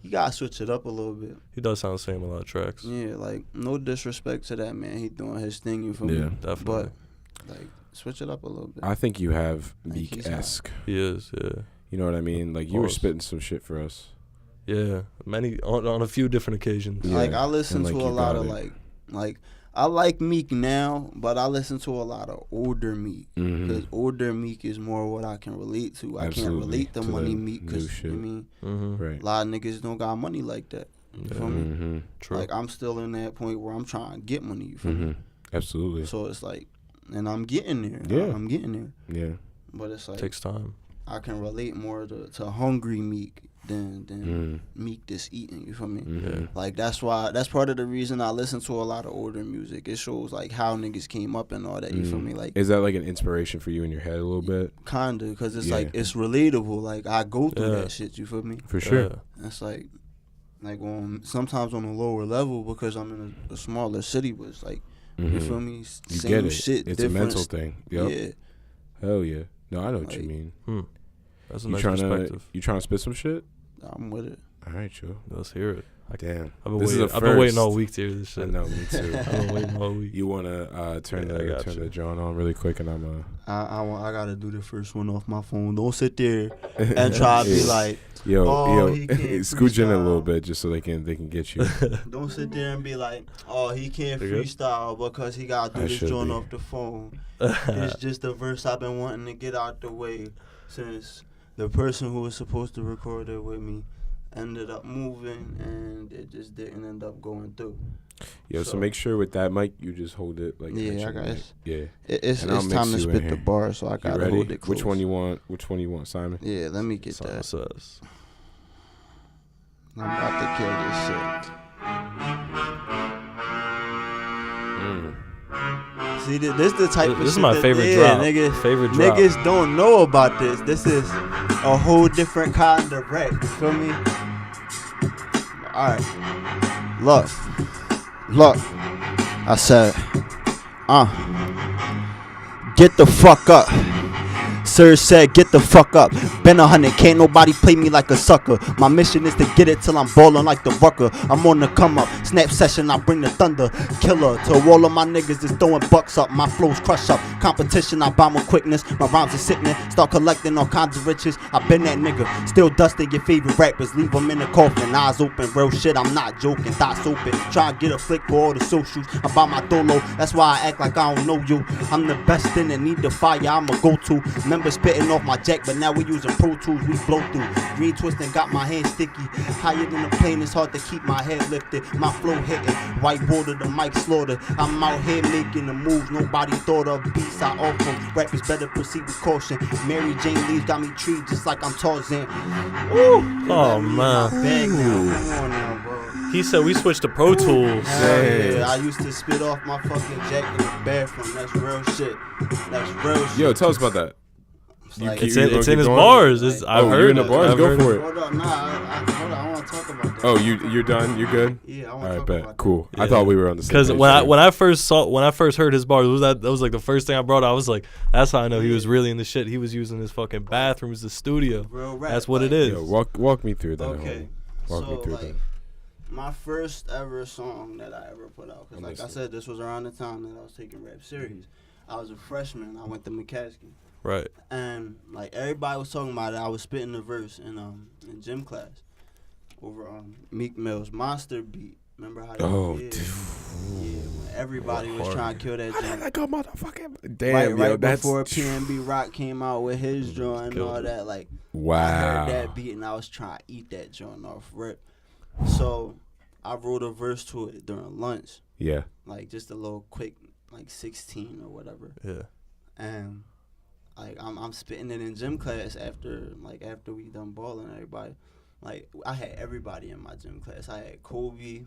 you gotta switch it up a little bit. He does sound the same in a lot of tracks. Yeah, like no disrespect to that man. He doing his thing. You feel Yeah, me? definitely. But like switch it up a little bit. I think you have Like, he's Meek-esque. He is, yeah. You know what I mean? Like you were Pause. spitting some shit for us. Yeah. Many on a few different occasions. Yeah. Like I listen and, to like, a you lot got of it. like I like Meek now, but I listen to a lot of older Meek Mhm. because older Meek is more what I can relate to. I Absolutely. can't relate to To money the Meek new because shit. I mean Mm-hmm. Right. a lot of niggas don't got money like that. You Yeah. feel me? Mm-hmm. True. Like I'm still in that point where I'm trying to get money. You feel Mm-hmm. me? Absolutely. So it's like, and I'm getting there. Yeah. I'm getting there. Yeah. But it's like Takes time. I can relate more to hungry Meek than Mm. Meek just eating. You feel me? Mm-hmm. Like that's part of the reason I listen to a lot of older music. It shows like how niggas came up and all that. You feel me? Like Is that like an inspiration for you in your head a little bit? kinda, cause it's Yeah. like it's relatable. Like I go through Yeah. that shit. You feel me? For sure. Yeah. It's like sometimes on a lower level because I'm in a smaller city, but it's like you Mhm. feel me? You Same get it. shit, It's a different mental thing. Yep. Yeah. Hell yeah. No, I know what you Like, mean. That's a You nice trying to perspective. spit some shit? I'm with it. All right, Joe. Let's hear it. Damn. I've been This is waiting. a I've been waiting first. all week to hear this I shit. know, me too. I've been waiting all week. You wanna turn Yeah, I got the you. John on really quick, and I'm I gotta do the first one off my phone. Don't sit there and try to be like, yo, oh, he can't scooch in a freestyle. little bit just so they can get you. don't sit there and be like, oh, he can't You good? freestyle because he gotta do I this should joint be. off the phone. It's just a verse I've been wanting to get out the way since the person who was supposed to record it with me ended up moving and it just didn't end up going through. Yo, so So- make sure with that mic you just hold it like Yeah, at I your got neck. it. Yeah. It's And I'll mix time to you in spit the here. bar, so I You gotta ready? hold it close. Which one you want? Which one you want, Simon? Yeah, let me get Simon that. says. I'm about to kill this shit. Mm. See, this the type of This is shit my that- favorite yeah, drop. Nigga, Favorite drop. Niggas don't know about this. This is a whole different kind of rap. You feel me? Alright. Look. I said, get the fuck up. Surj said, get the fuck up. Been 100, can't nobody play me like a sucker. My mission is to get it till I'm ballin' like the rucker. I'm on the come up. Snap session, I bring the thunder. Killer to all of my niggas that's throwing bucks up. My flows crush up. Competition, I bomb with quickness. My rhymes are sickening. Start collecting all kinds of riches. I been that nigga. Still dusting your favorite rappers. Leave them in the coffin. Eyes open. Real shit, I'm not joking. Thoughts open. Try and get a flick for all the socials. I buy my dolo. That's why I act like I don't know you. I'm the best in it. Need the fire. I'm a go-to. Remember spitting off my jack, but now we using Pro Tools. We blow through. Green twisting got my hands sticky. Higher than the plane. It's hard to keep my head lifted. My flow hitting. White border, the mic slaughter. I'm out here making the moves nobody thought of. Beats I offer. Rappers better proceed with caution. Mary Jane leaves got me treed just like I'm Tarzan. Ooh. Oh, man. Come on now, bro. He said we switched to Pro Tools. Yeah, I used to spit off my fucking jack in the bathroom. That's real shit. That's real shit. Yo, tell us about that. Like, It's in his bars. I've heard you're in the bars. Go for it. Hold on, nah, hold on. I want to talk about that. Oh, you're done. You're good. Yeah, I All want to right, talk bet. about Cool. Yeah. I thought we were on the same. Because page when there. I first heard his bars, that was like the first thing I brought. I was like, that's how I know he was really in the shit. He was using his fucking bathroom as the studio. Real rap. That's what it like, is. Yo, walk me through that. Okay. Walk me So through like, that. my first ever song that I ever put out, because like I Understood. said, this was around the time that I was taking rap serious. I was a freshman. I went to McCaskey. Right. And like everybody was talking about it, I was spitting the verse in gym class over Meek Mill's Monster beat. Remember how? Oh, yeah, dude. yeah. When everybody was Hard. trying to kill that jump. Like a motherfucking damn, Right yo, that's before PNB Rock came out with his joint and Killed all it. that, like I wow. heard that beat and I was trying to eat that joint off rip. So I wrote a verse to it during lunch, Yeah. like just a little quick, like 16 or whatever. Yeah. And like I'm spitting it in gym class after we done balling everybody. Like I had everybody in my gym class. I had Kobe,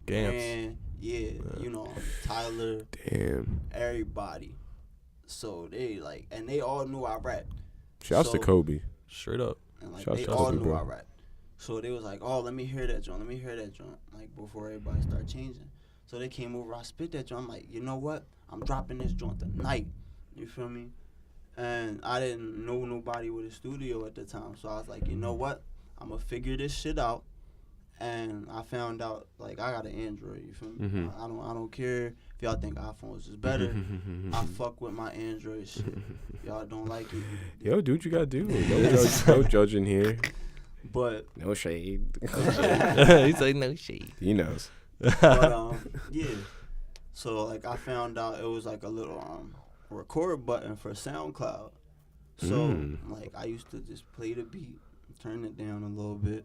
Gamps. Grant, you know, Tyler, Damn. everybody. So they like, and they all knew I rap. Shouts to So- Kobe. Straight up. And like Shouts they to all Kobe, knew bro. I rap. So they was like, oh, let me hear that joint. Like before everybody started changing. So they came over, I spit that joint. I'm like, you know what? I'm dropping this joint tonight. You feel me? And I didn't know nobody with a studio at the time. So I was like, you know what? I'm going to figure this shit out. And I found out, like, I got an Android. You feel me? Mhm. I don't care if y'all think iPhones is better. I fuck with my Android shit. Y'all don't like it. Yo, do what you gotta do. No judging here. But No shade. He's like, no shade. He knows. but yeah. So like I found out it was like a little record button for SoundCloud. So like I used to just play the beat, turn it down a little bit,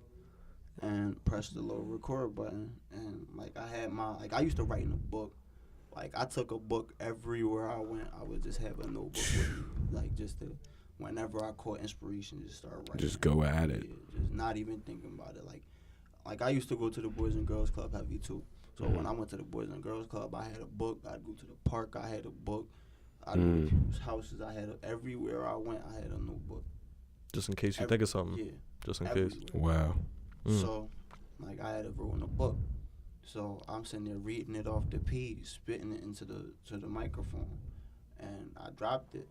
and press the little record button. And like I had I used to write in a book. Like I took a book everywhere I went. I would just have a notebook with me, like just to whenever I caught inspiration, just start writing. Just go at it. Yeah, just not even thinking about it. Like I used to go to the Boys and Girls Club heavy too. So when I went to the Boys and Girls Club, I had a book. I'd go to the park. I had a book. I'd go to people's houses. I had everywhere I went. I had a notebook. Just in case you think of something. Yeah. Just in case. Everywhere. Wow. So, like, I had it wrote in a book. So I'm sitting there reading it off the page, spitting it into the microphone, and I dropped it.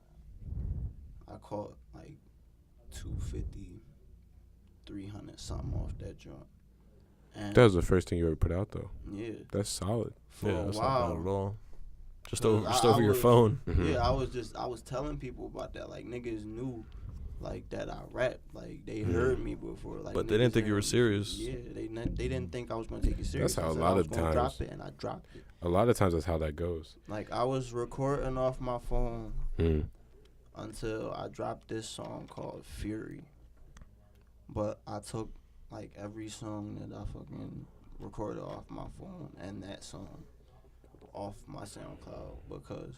I caught like 250, 300 something off that joint. And That was the first thing you ever put out, though. yeah, That's solid. for Yeah, a that's not bad at while. all. Just So over I your was- phone. Mhm. Yeah, I was telling people about that. Like niggas knew, like that I rap. Like they heard me before. Like, But they didn't niggas think you were heard me. serious. Yeah, they didn't think I was gonna take it serious. That's how I a said lot I was of gonna times- drop it, and I dropped it. A lot of times that's how that goes. Like I was recording off my phone Mm. until I dropped this song called Fury. But I took like every song that I fucking recorded off my phone and that song off my SoundCloud because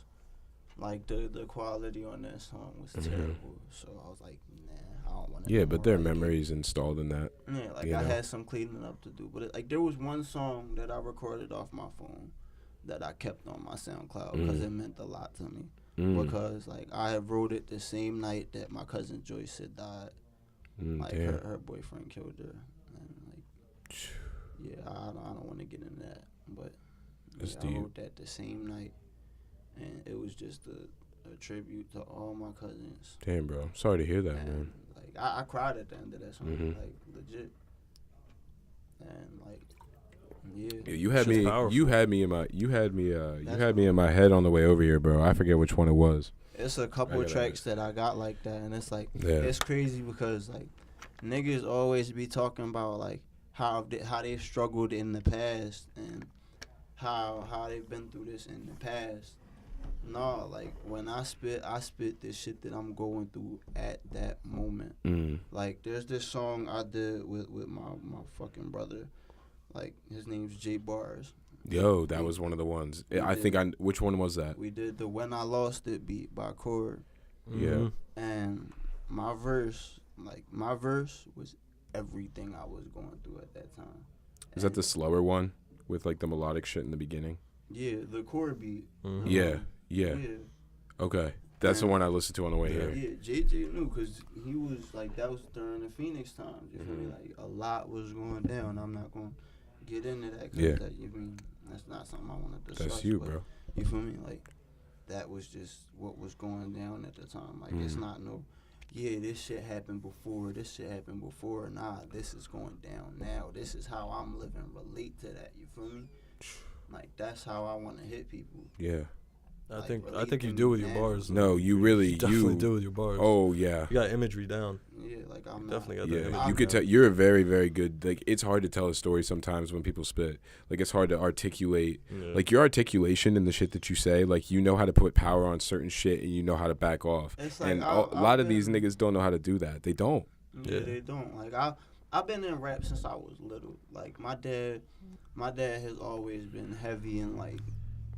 like the quality on that song was terrible. So I was like, nah, I don't want to. Yeah, but there are memories installed in that. Yeah, like you I know. had some cleaning up to do, but like there was one song that I recorded off my phone that I kept on my SoundCloud because it meant a lot to me. Because like I had wrote it the same night that my cousin Joyce had died. Like Damn. her boyfriend killed her, and like yeah, I don't want to get into that, but That's I deep. wrote that the same night, and it was just a tribute to all my cousins. Damn, bro. I'm sorry to hear that, And man. like I cried at the end of that song, Mhm. like legit, and like Yeah, you had Shit's me. powerful. You had me in my. You had me in my head on the way over here, bro. I forget which one it was. It's a couple of tracks that I got like that, and it's like it's crazy because like niggas always be talking about like how they struggled in the past and how they've been through this in the past. No, like when I spit the shit that I'm going through at that moment. Like there's this song I did with my fucking brother. Like his name's J Bars. Yo, that was one of the ones. Which one was that? We did the When I Lost It beat by Chord. Yeah. And my verse was everything I was going through at that time. Is that the slower one with like the melodic shit in the beginning? Yeah, the chord beat. Yeah. Okay. That's the one I listened to on the way here. Yeah, JJ knew because he was like, that was during the Phoenix times. You feel me? Like, a lot was going down. I'm not going to get into that because that's not something I want to discuss. That's you, bro. You feel me? Like, that was just what was going down at the time. Like, it's not this shit happened before. Nah, this is going down now. This is how I'm living. Relate to that. You feel me? Like, that's how I want to hit people. Yeah. I think you do with your bars. No, you really definitely do with your bars. Oh yeah, you got imagery down. Yeah, like I'm definitely got that. Imagery You could tell you're a very, very good. Like it's hard to tell a story sometimes when people spit. Like it's hard to articulate. Like your articulation and the shit that you say. Like you know how to put power on certain shit and you know how to back off. Like and a lot of these niggas don't know how to do that. They don't. Yeah, they don't. Like I've been in rap since I was little. Like my dad has always been heavy in like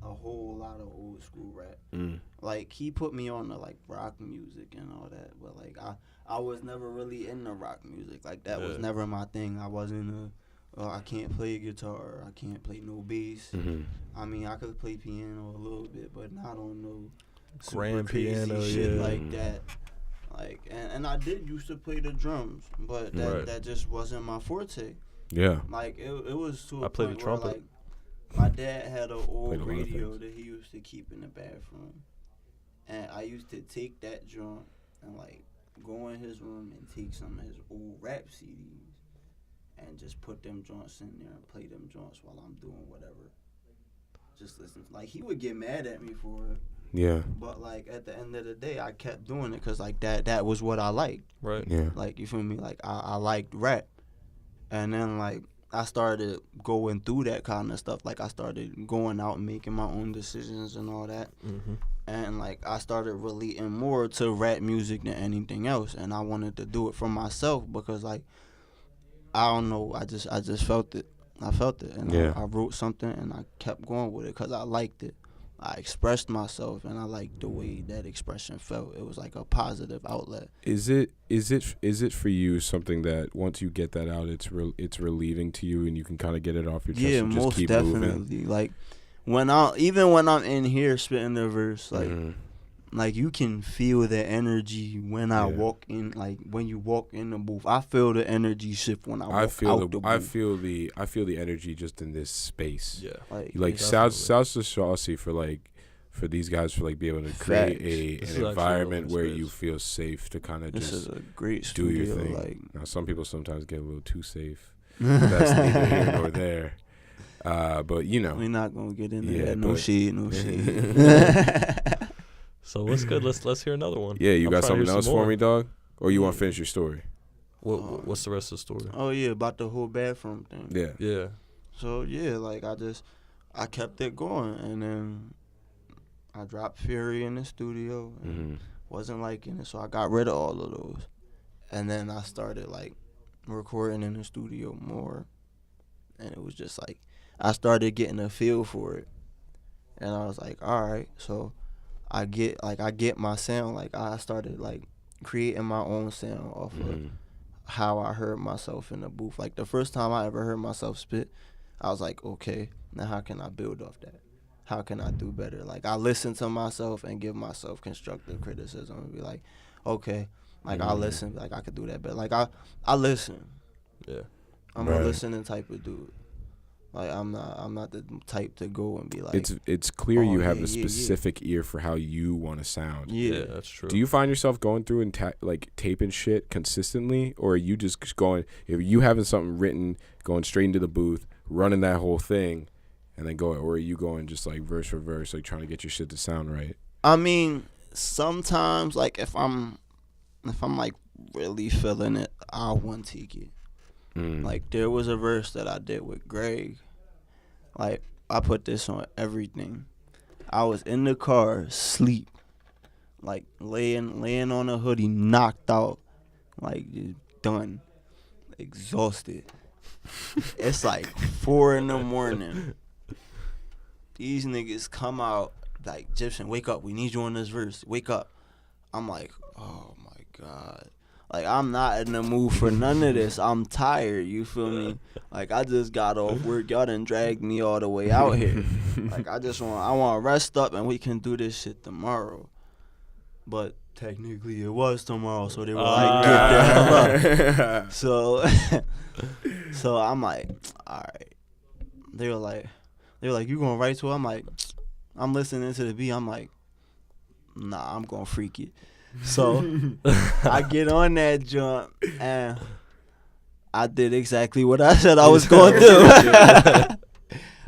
a whole lot of old school rap. Like he put me on to like rock music and all that, but like I was never really into rock music. Like that was never my thing. I wasn't I can't play guitar, I can't play no bass. I mean I could play piano a little bit, but not on no grand crazy piano shit like that. Like and I did used to play the drums, but that just wasn't my forte. Yeah. Like it was to a I played point the trumpet. where like my dad had an old radio that he used to keep in the bathroom, and I used to take that joint and like go in his room and take some of his old rap CDs and just put them joints in there and play them joints while I'm doing whatever. Just listen. Like he would get mad at me for it. Yeah. But like at the end of the day, I kept doing it because like that was what I liked. Right. Yeah. Like you feel me? Like I liked rap, and then like I started going through that kind of stuff. Like I started going out and making my own decisions and all that. And like I started relating more to rap music than anything else. And I wanted to do it for myself because like I don't know, I just felt it. I felt it, and I wrote something and I kept going with it because I liked it. I expressed myself, and I liked the way that expression felt. It was like a positive outlet. Is it for you something that once you get that out, it's relieving to you, and you can kind of get it off your chest and just most keep definitely. moving? Like when I'm in here spitting the verse, like like you can feel the energy when I walk in. Like when you walk in the booth, I feel the energy shift when I walk out the booth. I feel the energy just in this space. Yeah, like sounds to saucy for these guys for like be able to create an environment where you feel safe to kind of just is a great do studio, your thing. Like, now some people sometimes get a little too safe. That's neither here nor there. But you know, we're not gonna get into that. No shade. So what's good? Let's hear another one. Yeah, you got something else for me, dog? Or you want to finish your story? What's the rest of the story? Oh yeah, about the whole bathroom thing. Yeah. So yeah, like I kept it going, and then I dropped Fury in the studio. And wasn't liking it, so I got rid of all of those, and then I started like recording in the studio more, and it was just like I started getting a feel for it, and I was like, all right, so I get my sound. Like I started like creating my own sound off of how I heard myself in the booth. Like the first time I ever heard myself spit, I was like, okay, now how can I build off that? How can I do better? Like I listen to myself and give myself constructive criticism and be like, okay, like I listen, like I could do that better. Like I listen. Yeah. I'm a listening type of dude. Like I'm not the type to go and be like. It's clear you have a specific ear for how you want to sound. Yeah, that's true. Do you find yourself going through and like taping shit consistently, or are you just going? If you having something written, going straight into the booth, running that whole thing, and then or are you going just like verse for verse, like trying to get your shit to sound right? I mean, sometimes like if I'm like really feeling it, I'll one take it. Like there was a verse that I did with Greg. Like I put this on everything. I was in the car, sleep, like laying on a hoodie, knocked out, like just done, exhausted. It's like 4 a.m. These niggas come out like, Egyptian, wake up. We need you on this verse. Wake up. I'm like, oh my God. Like, I'm not in the mood for none of this. I'm tired. You feel me? Like, I just got off work. Y'all done dragged me all the way out here. Like, I want to rest up and we can do this shit tomorrow. But technically it was tomorrow, so they were like, get the hell up. So I'm like, all right. They were like, you gonna write to it? I'm like, I'm listening to the beat. I'm like, nah, I'm gonna freak it. So I get on that jump and I did exactly what I said I was gonna do.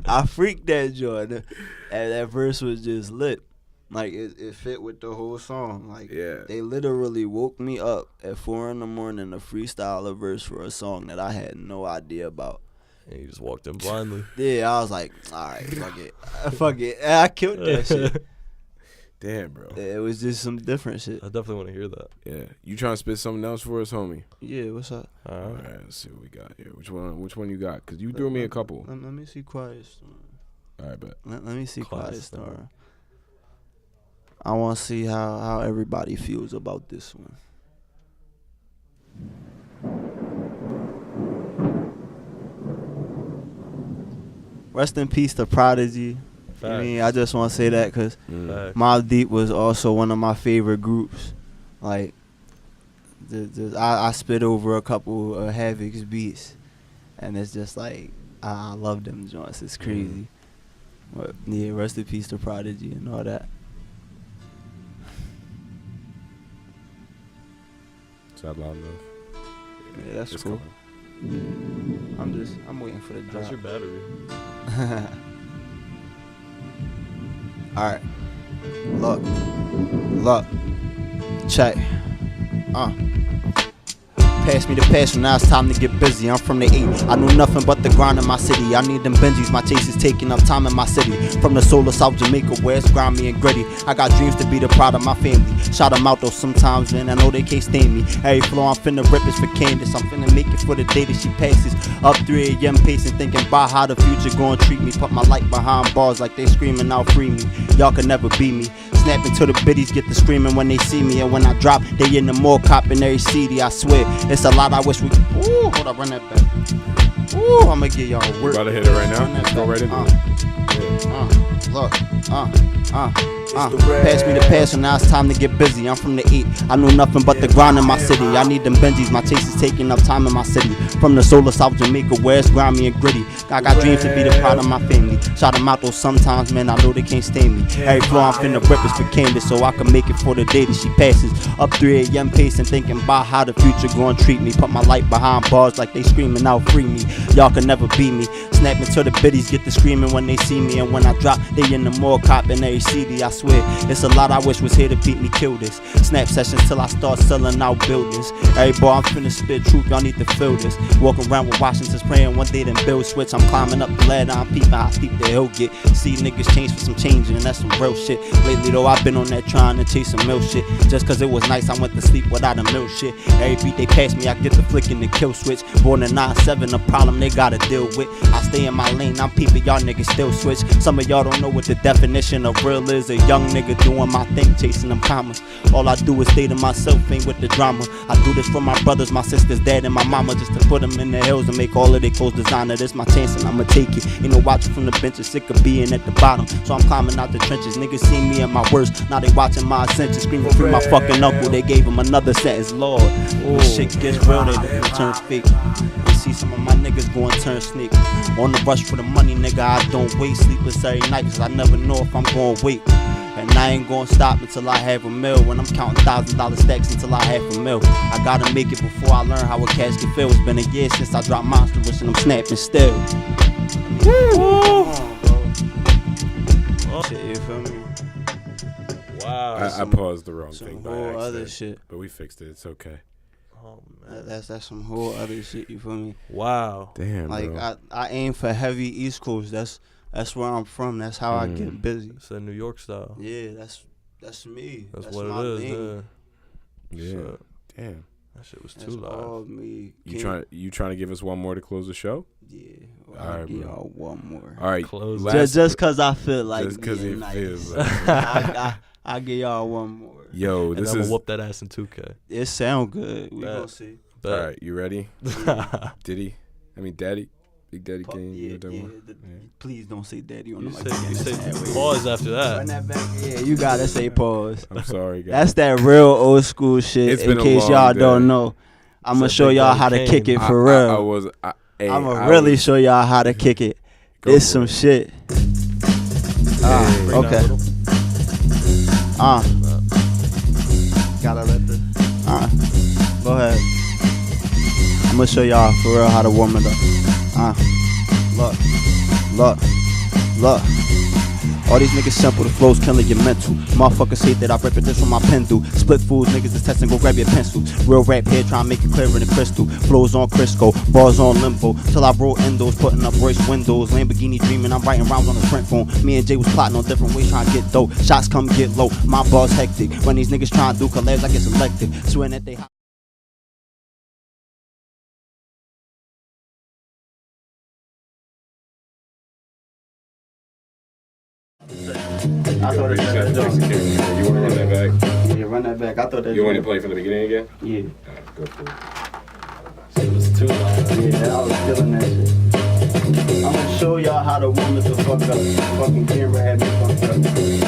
I freaked that joint, and that verse was just lit. Like it fit with the whole song. Like they literally woke me up at 4 a.m. to freestyle a verse for a song that I had no idea about. And you just walked in blindly. Yeah, I was like, all right, fuck it. And I killed that shit. Damn, bro. It was just some different shit. I definitely want to hear that. Yeah, you trying to spit something else for us, homie? Yeah, what's up? All right, let's see what we got here. Which one you got? Cause you threw me a couple. Let me see Quiet Storm. All right, bet. Let me see Quiet Storm. I want to see how everybody feels about this one. Rest in peace to Prodigy. I mean, I just want to say that because Mobb Deep was also one of my favorite groups. Like, I spit over a couple of Havoc's beats, and it's just like, I love them joints. It's crazy. But yeah, rest in peace to Prodigy and all that. Is that loud enough? Yeah, that's it's cool. Coming. I'm waiting for the drop. How's your battery? Alright. Look. Check. Pass me the passion, now it's time to get busy. I'm from the 8, I know nothing but the grind in my city. I need them Benjis, my chase is taking up time in my city. From the soul of South Jamaica, where it's grimy and gritty. I got dreams to be the pride of my family. Shout them out though sometimes, man, I know they can't stand me. Every floor I'm finna rip is for Candace. I'm finna make it for the day that she passes. Up 3 a.m. pacing, thinking about how the future gon' treat me. Put my light behind bars like they screaming out, free me. Y'all can never be me. Snapping till the biddies get to screaming when they see me. And when I drop, they in the mall copping every CD. I swear, it's a lot I wish we could. Ooh, hold up, run that back. Ooh, I'ma get y'all work. About to hit it right now. Go right into it. Look, pass me the passion, now it's time to get busy. I'm from the 8, I know nothing but the grind in my city. I need them Benjis, my chase is taking up time in my city. From the soul of South Jamaica, where it's grimy and gritty. I got dreams to be the pride of my family. Shout them out though sometimes, man, I know they can't stand me. Every floor I'm finna rip is for Candace, so I can make it for the day that she passes. Up 3 a.m. pacing, thinking about how the future gon' treat me. Put my light behind bars like they screaming out, free me. Y'all can never beat me. Snapping till the biddies get to screaming when they see me. And when I drop, they in the mall copping every CD. I swear, it's a lot I wish was here to beat me, kill this. Snap sessions till I start selling out buildings. Every boy I'm finna spit truth, y'all need to feel this. Walking around with Washington's praying one day then build switch. I'm climbing up the ladder, I'm peeping how steep the hill get. See niggas change for some changing, and that's some real shit. Lately though, I've been on that trying to chase some milk shit. Just cause it was nice, I went to sleep without a milk shit. Every beat they pass me, I get the flicking the kill switch. Born in 9-7, a problem they gotta deal with. I stay in my lane, I'm peeping, y'all niggas still switch. Some of y'all don't know what the definition of real is. A young nigga doing my thing, chasing them commas. All I do is stay to myself, ain't with the drama. I do this for my brothers, my sisters, dad, and my mama, just to put them in the hills and make all of their clothes designer. This my chance and I'ma take it. Ain't no watching from the benches, sick of being at the bottom. So I'm climbing out the trenches. Niggas see me at my worst, now they watching my ascension. Screaming free my fucking uncle, they gave him another sentence. Lord, when shit gets real, they turn fake. You see some of my niggas going turn snake. On the rush for the money, nigga, I don't wait. Sleepless every night, cause I never know if I'm gonna wait. And I ain't gonna stop until I have a mill. When I'm counting $1,000 stacks until I have a mill. I gotta make it before I learn how a cash can feel. It's been a year since I dropped Monstrous and I'm snapping still. Shit, you feel me? Wow. I paused the wrong Some thing by whole accident, other shit. but we fixed it. It's okay. Oh man. That's some whole other shit. You feel me? Wow. Damn, Like bro. I aim for heavy East Coast. That's where I'm from. That's how I get busy. It's a New York style. Yeah, that's me. That's That's what my it is. thing. Yeah. So, Damn. that shit was That's too all loud. me. You trying to give us one more to close the show? Yeah. Well, All I'll right, give bro. y'all one more. All right. Close last- Just cause I feel like Just 'cause being it nice. feels like I give y'all one more. Yo, And this I'm gonna is. whoop that ass in 2K. It sound good. We Bet. gonna see. But All right, you ready? Daddy? Big Daddy Kane. Yeah, you know yeah, that one? please don't say daddy on you the say, mic. you say That way. pause after Run that. that back. Yeah, you gotta say pause. I'm sorry, guys. That's that real old school shit. It's In been a case long y'all day. don't know, I'm gonna Said show Big y'all Daddy how to Kane. kick it for I real. was. Hey, I'm I gonna really was- show y'all how to kick it. Go It's for some it. shit. Bring that Okay. little- Gotta let the. Go ahead. I'm gonna show y'all for real how to warm it up. Look. All these niggas simple, the flow's killing your mental. Motherfuckers hate that I rip it, this from my pen do. Split fools, niggas is testing, go grab your pencil. Real rap here, try to make it clearer than crystal. Flows on Crisco, bars on limbo. Till I roll endos, putting up Royce windows. Lamborghini dreaming, I'm writing rhymes on a sprint phone. Me and Jay was plotting on different ways, trying to get dope. Shots come get low, my bars hectic. When these niggas trying to do collabs, I get selected. Swearing that they hot. I thought it said You want to run that back? Yeah, run that back. I thought that. You want to play from the beginning again? Yeah. Go for it. It was too loud. Yeah, I was feeling that shit. I'm gonna show y'all how to warm it the fuck up. Fucking camera had me fucked up.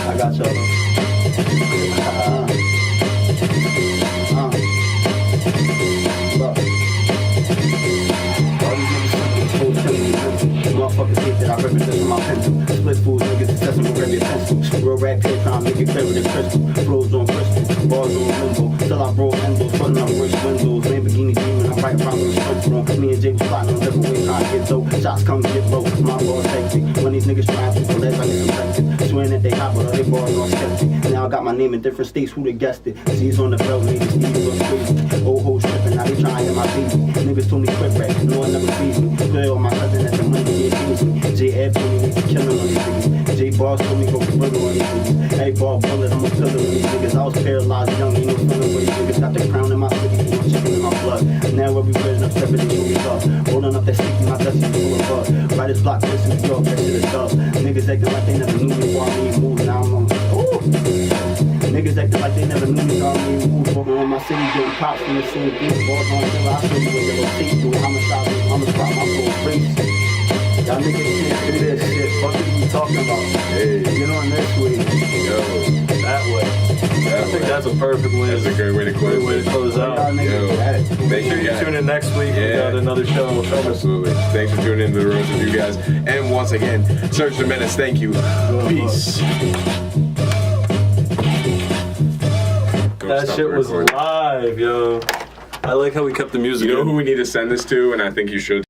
I got y'all. Look. All these niggas fucking full telling me motherfuckers hate that I rip it this from my pencil. Split fools, niggas is testing, go grab your pencil. Real rap here, trying to make it clearer than crystal. Flows on crystal, bars on limbo. Till I roll endos, putting up Royce windows. Lamborghini dreaming, I'm right around the sprint phone. Me and Jay was plotting on different ways, trying to get dope. Shots come get low, my bars hectic. When these niggas trying to collect, I get selected. Swearing that they hot, but all they bars on skeptic. Now I got my name in different states, who'da guessed it? Z's on the belt, niggas, Steve's on crazy. Old hoes tripping, now they trying to hit my baby. Niggas told me quit rap, no one never sees me. Play on my cousin at the money, yeah, me. J Ed told me niggas killing on these niggas. J Bars told me go thriller on these niggas. Hey ball bullet, I'm a killer on these niggas. I was paralyzed young, ain't no feeling for these niggas. Got the crown in my city, ain't no chicken in my blood. Now everywhere enough stepping, they shoot me up. Rolling up that sticky, my dusty full of bug. Writers block, this in New York, that shit is dub. Niggas acting like they never knew me, while me move, now I'm on. Ooh. Niggas acting like they never knew me, while me move. Over on my city, getting pops from the same thing. Balls on till I show you what they gon' take through. I'ma stop my whole face. Y'all niggas can't do this shit. Fuck what you talking about? Hey. Get on this way. Yo. That way. I think that's a perfect way. That's a great way to close way it. to close Y'all out. niggas Yo. bad. Make sure you tune in next week. We Yeah. got another show. Absolutely. Thanks for tuning in to the Roast of You guys. And once again, Surj the Menace, thank you. Peace. Go That stop shit the was recording. live, yo. I like how we kept the music. You know in. who we need to send this to, and I think you should?